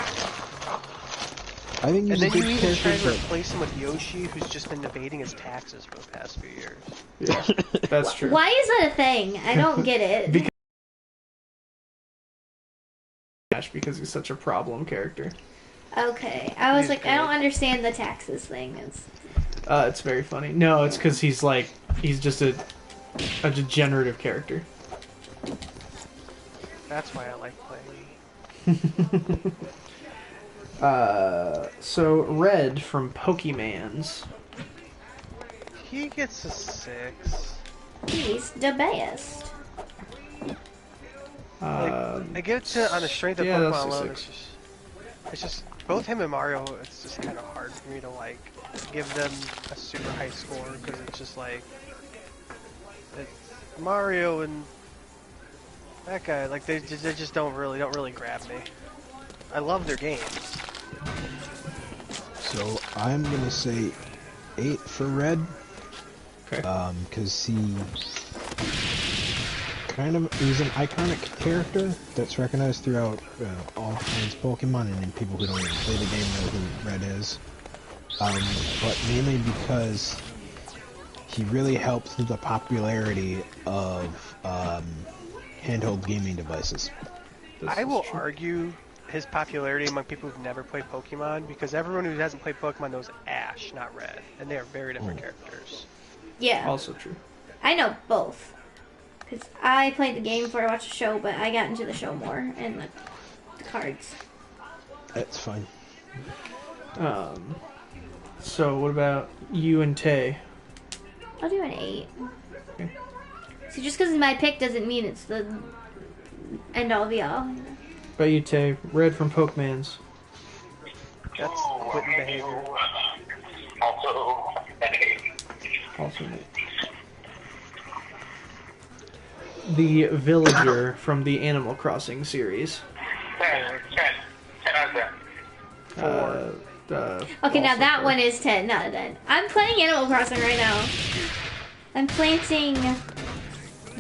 I think And he's a then you good even try character, to replace him with Yoshi, who's just been evading his taxes for the past few years. Yeah, that's true. Why is that a thing? I don't get it. Because- Because he's such a problem character. Okay. I was He's like, I don't great. understand the taxes thing. It's very funny. No, it's because he's just a degenerative character. That's why I like playing. So Red from Pokemans. He gets a 6. He's the best. I give it to on the strength of yeah, Pokemon that's a alone. 6. It's just both him and Mario. It's just kind of hard for me to like give them a super high score because it's just like Mario and that guy. Like they just don't really grab me. I love their games. so I'm gonna say 8 for Red. Okay. Because he He's an iconic character that's recognized throughout all kinds of Pokemon, and then people who don't even play the game know who Red is. But mainly because he really helped the popularity of handheld gaming devices. I will argue his popularity among people who've never played Pokemon, because everyone who hasn't played Pokemon knows Ash, not Red, and they are very different characters. Yeah. Also true. I know both. Because I played the game before I watched the show, but I got into the show more and the cards. That's fine. So what about you and Tay? I'll do an 8. Okay. See, just because it's my pick doesn't mean it's the end all be all. What about you, Tay? Red from Pokemans. That's Quentin behavior. Also, an 8. Also an 8. The villager from the Animal Crossing series. 10 out of 10. Okay, now also that four. one is 10, not a 10. I'm playing Animal Crossing right now. I'm planting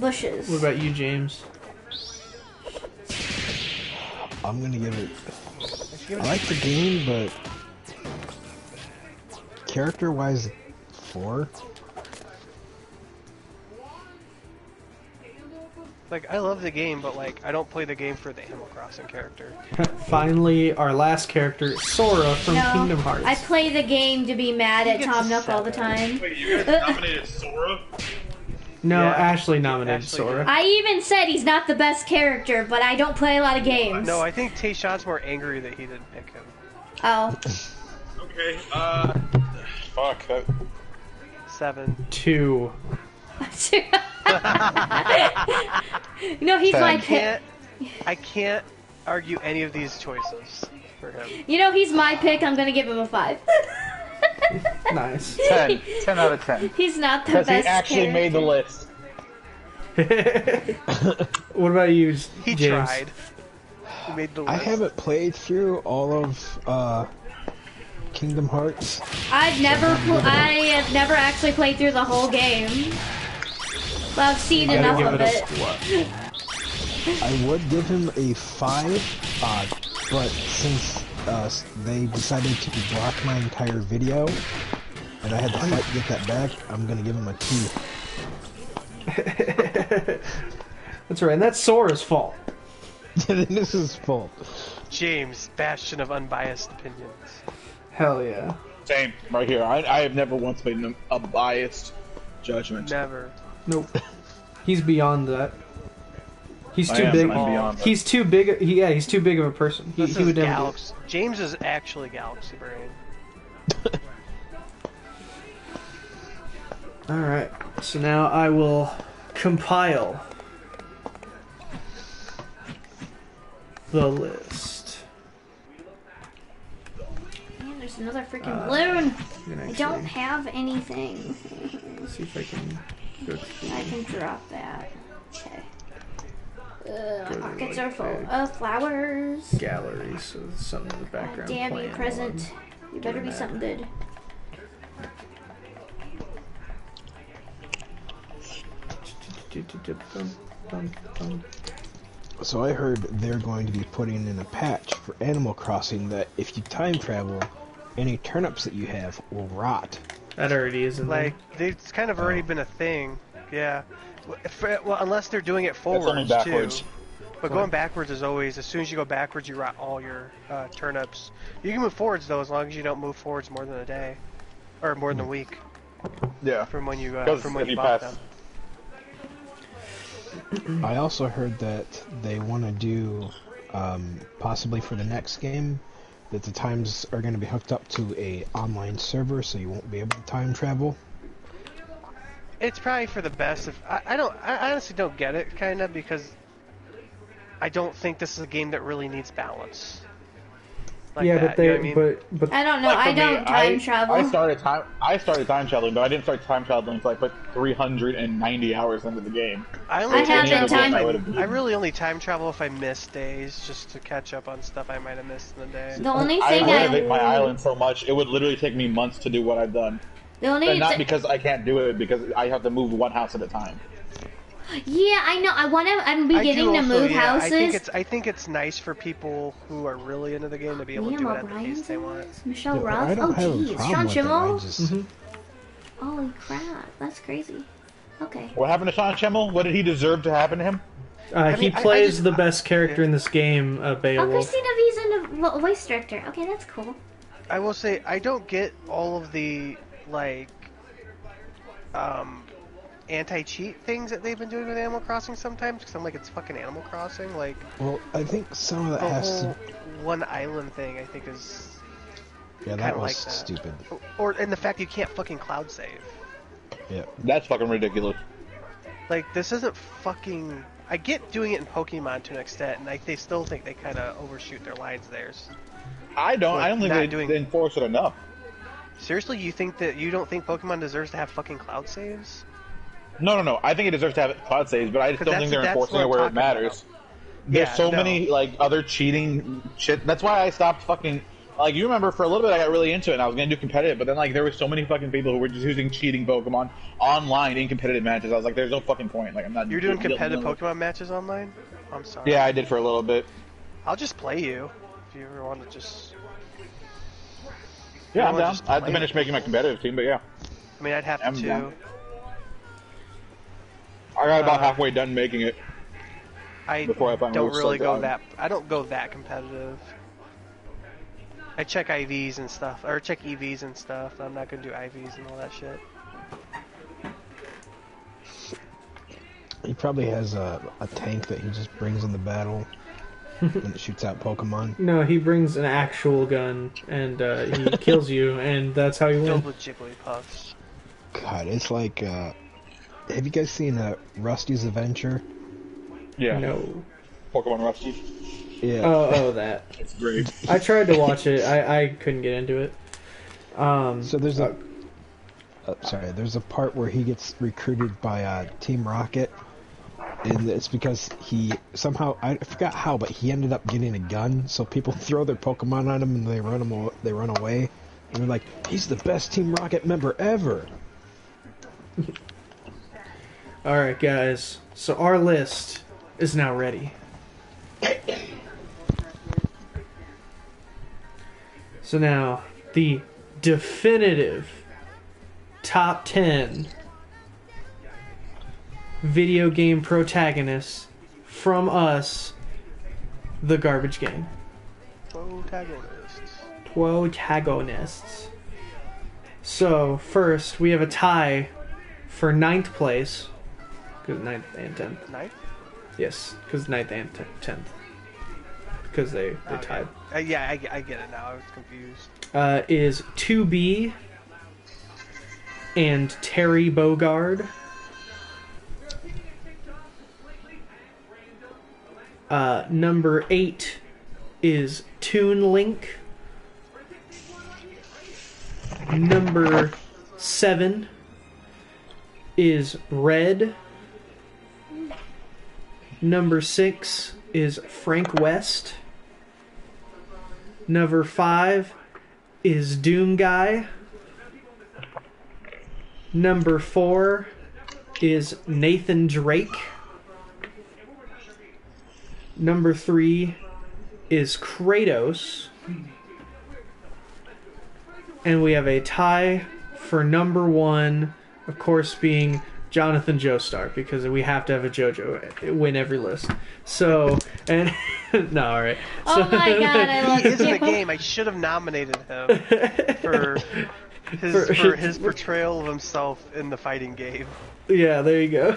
bushes. What about you, James? I'm gonna give it. I like the game, but character-wise, 4. Like, I love the game, but like, I don't play the game for the Animal Crossing character. Finally, our last character, Sora from No, Kingdom Hearts. I play the game to be mad at gets Tom a Nook all the 7. time. Wait, you guys nominated Sora? No, Yeah, Ashley nominated Ashley Sora. did. I even said he's not the best character, but I don't play a lot of games. No, I think Tayshawn's more angry that he didn't pick him. Oh. Okay, fuck. 7. 2. You know, he's my pick. I can't argue any of these choices for him. You know, he's my pick. I'm gonna give him a 5. Nice. 10. 10 out of 10. He's not the Because best he actually made the list. What about you, He James? tried. He made the list. I haven't played through all of Kingdom Hearts. I have never actually played through the whole game. But I've seen Gotta enough give of it it. a what? I would give him a 5, but since they decided to block my entire video, and I had to fight to get that back, I'm gonna give him a 2. That's right, and that's Sora's fault. This is his fault. James, bastion of unbiased opinions. Hell yeah. Same, right here. I have never once made a biased judgment. Never. Nope. He's beyond that. He's I too am, big. I'm beyond that. He's too big. He's too big of a person. This He is would never do it. Galaxy. James is actually Galaxy Brain. Alright, so now I will compile the list. Man, there's another freaking balloon. And I don't have anything. Let's see if I can go to I can drop that. Okay. to the, Pockets like, are full big of flowers. gallery, so there's something in the background. Damn you, playing present. while You better doing be that. something good. So I heard they're going to be putting in a patch for Animal Crossing that if you time travel, any turnips that you have will rot. That already is in Like, it's kind of already been a thing. Yeah. Well, unless they're doing it It's only forwards, backwards. too. But going backwards is always, as soon as you go backwards, you rot all your turnips. You can move forwards, though, as long as you don't move forwards more than a day. Or more than a week Yeah. from when you, Because from when if you you bought pass- them. I also heard that they want to do, possibly for the next game, that the times are going to be hooked up to a online server, so you won't be able to time travel. It's probably for the best. I honestly don't get it, kind of, because I don't think this is a game that really needs balance. Like yeah, that, but they, you know what I mean? but I don't know. Like, for I me, don't time travel. I started time traveling, but I didn't start time traveling until I put 390 hours into the game. I only I time haven't travel time- I really only time travel if I miss days, just to catch up on stuff I might have missed in the day. The only I thing renovate my island so much, it would literally take me months to do what I've done. the only And not thi- because I can't do it, because I have to move one house at a time. Yeah, I know. I'm I beginning do to also, move yeah, houses. I think it's nice for people who are really into the game to be able to Liam do it at the pace O'Brien's they in want. this? Michelle Yeah, Ruff? I don't Oh, have a jeez. problem Sean with it. I Schimmel? just Holy crap. That's crazy. Okay. What happened to Sean Schimmel? What did he deserve to happen to him? He plays the best character in this game, Oh, Beowulf. Christina V's in a voice director. Okay, that's cool. I will say I don't get all of the like anti-cheat things that they've been doing with Animal Crossing sometimes because I'm like it's fucking Animal Crossing. Like, well, I think some of that the has whole to. one island thing I think is Yeah, kinda that was like that. stupid. Or and the fact you can't fucking cloud save. Yeah. That's fucking ridiculous. Like this isn't fucking. I get doing it in Pokemon to an extent, and they still think they kind of overshoot their lines there. I don't think not they enforce it enough. Seriously, you don't think Pokemon deserves to have fucking cloud saves? No. I think it deserves to have cloud saves, but I just don't think they're that's enforcing what it I'm where it talking matters. about. There's Yeah, so no. many like other cheating shit. That's why I stopped fucking. Like, you remember for a little bit I got really into it and I was going to do competitive, but then like there were so many fucking people who were just using cheating Pokemon online in competitive matches. I was like, there's no fucking point. Like, I'm not. You're doing competitive Pokemon matches online? I'm sorry. Yeah, I did for a little bit. I'll just play you if you ever want to just. Yeah, I'm wanna down. just I have to play finish it. making my competitive team, but yeah. I mean, I'd have I'm to. down. I got about halfway done making it. I before I finally don't really start go down. that. I don't go that competitive. I check IVs and stuff, or check EVs and stuff. I'm not gonna do IVs and all that shit. He probably has a tank that he just brings in the battle and it shoots out Pokemon. No, he brings an actual gun and he kills you, and that's how you Filled win. with Jigglypuffs. God, it's like, have you guys seen Rusty's Adventure? Yeah. No. Pokemon Rusty. Yeah. Oh, that. It's great. I tried to watch it. I couldn't get into it. So there's there's a part where he gets recruited by Team Rocket, and it's because he somehow, I forgot how, but he ended up getting a gun. So people throw their Pokemon on him and they run away, and they're like, he's the best Team Rocket member ever. All right, guys. So our list is now ready. So now, the definitive top 10 video game protagonists from us, the Garbage Gang. Protagonists. So, first, we have a tie for 9th place. Because 9th and 10th. 9th? Yes, because 9th and 10th. Because they tied. Yeah, I get it now. I was confused. Is 2B and Terry Bogard. Number 8 is Toon Link. Number 7 is Red. Number 6 is Frank West. Number 5 is Doom Guy. Number 4 is Nathan Drake. Number 3 is Kratos. And we have a tie for number 1, of course, being Jonathan Joestar, because we have to have a JoJo win every list. So, and no, all right. Oh my god, I love He is in you. the game. I should have nominated him for his portrayal of himself in the fighting game. Yeah, there you go.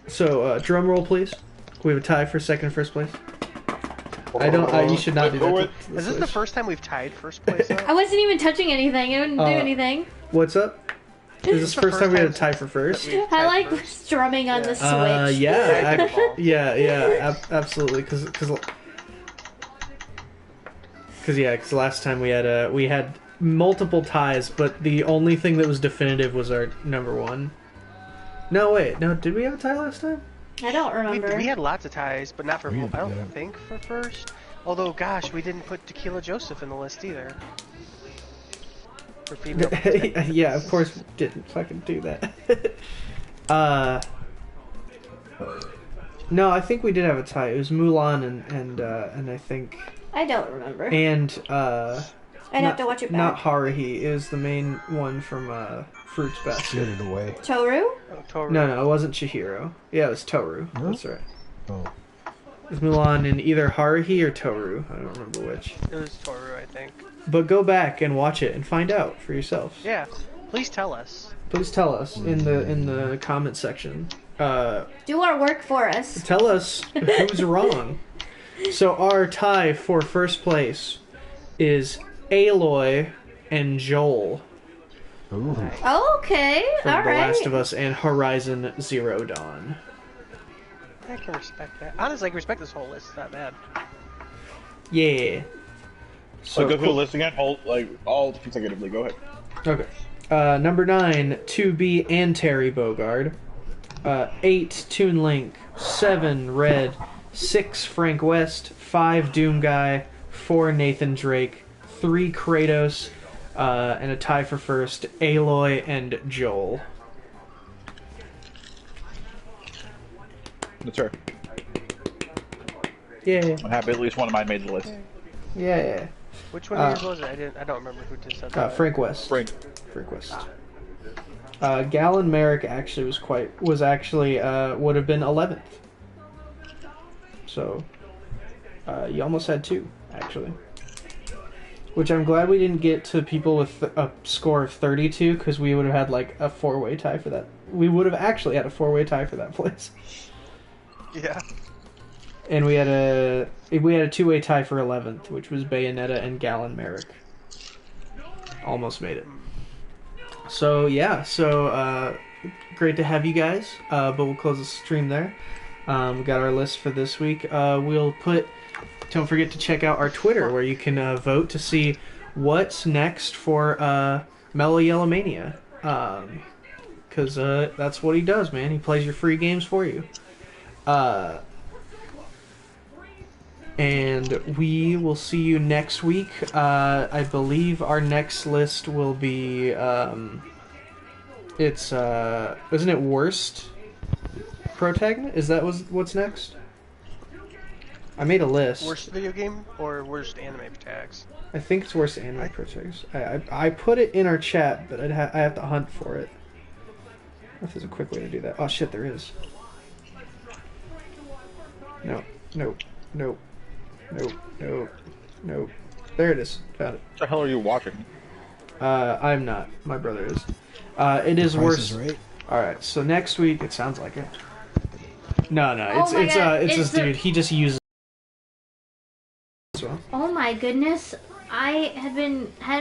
So, drum roll, please. We have a tie for second and first place. You should not do that. Is this the first time we've tied first place? I wasn't even touching anything. I didn't do anything. What's up? Is this the first time we had a tie for first? I like strumming on the switch. Absolutely. Because last time we had multiple ties, but the only thing that was definitive was our number 1. No, wait, no, did we have a tie last time? I don't remember. We had lots of ties, but not for. We I don't did. think for first. Although, gosh, we didn't put Tequila Joseph in the list either. For female. Yeah, of course we didn't fucking do that. No, I think we did have a tie. It was Mulan and I think I don't remember. and I'd have to watch it back. Not Haruhi. It was the main one from Fruits Basket. Spirited Away. Toru? Oh, Toru. No, it wasn't Chihiro. Yeah, it was Toru. No? That's right. Oh. It was Mulan in either Haruhi or Toru. I don't remember which. It was Toru, I think. But go back and watch it and find out for yourselves. Yeah, please tell us. Please tell us in the comment section. Do our work for us. Tell us who's wrong. So our tie for first place is Aloy and Joel Ooh. Okay, from all The right. Last of Us and Horizon Zero Dawn. I can respect that. Honestly, I can respect this whole list. It's not bad. Yeah. So So go through the list again. Hold all consecutively. Go ahead. Okay. Number 9, 2B and Terry Bogard. 8, Toon Link. 7, Red. 6, Frank West. 5, Doom Guy. 4, Nathan Drake. 3, Kratos. And a tie for first, Aloy and Joel. That's her. Yeah. I'm happy at least one of mine made the list. Yeah. Which one of yours was it? I don't remember who just said that. Frank West. Frank. Frank West. Galen Merrick actually would have been 11th. So, you almost had 2, actually. Which I'm glad we didn't get to people with a score of 32, because we would have had like a 4-way tie for that. We would have actually had a 4-way tie for that place. Yeah. And we had a 2-way tie for 11th, which was Bayonetta and Galen Merrick. Almost made it. So yeah, great to have you guys. But we'll close the stream there. We got our list for this week. Don't forget to check out our Twitter, where you can vote to see what's next for Mellow Yellow Mania. Because that's what he does, man. He plays your free games for you. And we will see you next week. I believe our next list will be... isn't it Worst Protagonist? Is that what's next? I made a list. Worst video game or worst anime tags? I think it's Worst Anime Protagonist. I put it in our chat, but I have to hunt for it. I don't know if there's a quick way to do that. Oh shit, there is. No. There it is. Got it. What the hell are you watching? I'm not. My brother is. It is Price Worst. is Right. All right. So next week, it sounds like it. No. Oh my God, It's this it's the- dude. He just uses. Well. Oh my goodness. I had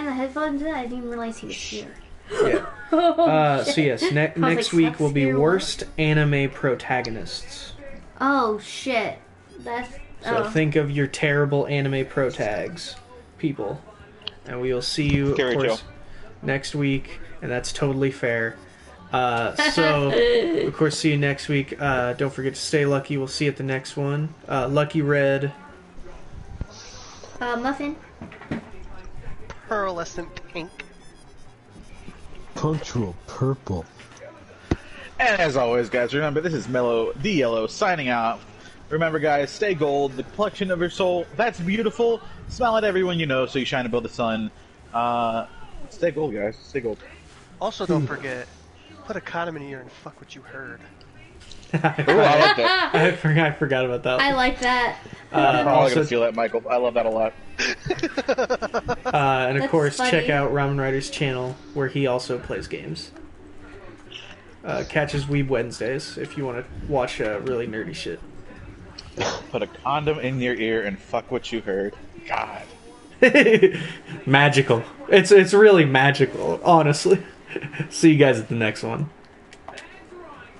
my headphones in. I didn't even realize he was here. Yeah. So yes, next like, week "Sucks will be here, what?" Worst Anime Protagonists. Oh shit. That's So think of your terrible anime pro tags, people. And we will see you, of Scary course, Joe. next week. And that's totally fair. So, of course, see you next week. Don't forget to stay lucky. We'll see you at the next one. Lucky Red. Muffin. Pearlescent pink. Punctual Purple. And as always, guys, remember, this is Mellow the Yellow signing out. Remember, guys, stay gold, the complexion of your soul. That's beautiful. Smile at everyone you know so you shine above the sun. Stay gold, guys. Stay gold. Also, don't forget, put a condom in your ear and fuck what you heard. Ooh, I like that. I forgot about that. I like that. I'm probably also, going to steal that, Michael. I love that a lot. and of That's course, funny. check out Ramen Rider's channel, where he also plays games. Catch his Weeb Wednesdays if you want to watch really nerdy shit. Put a condom in your ear and fuck what you heard. God. Magical. It's really magical, honestly. See you guys at the next one.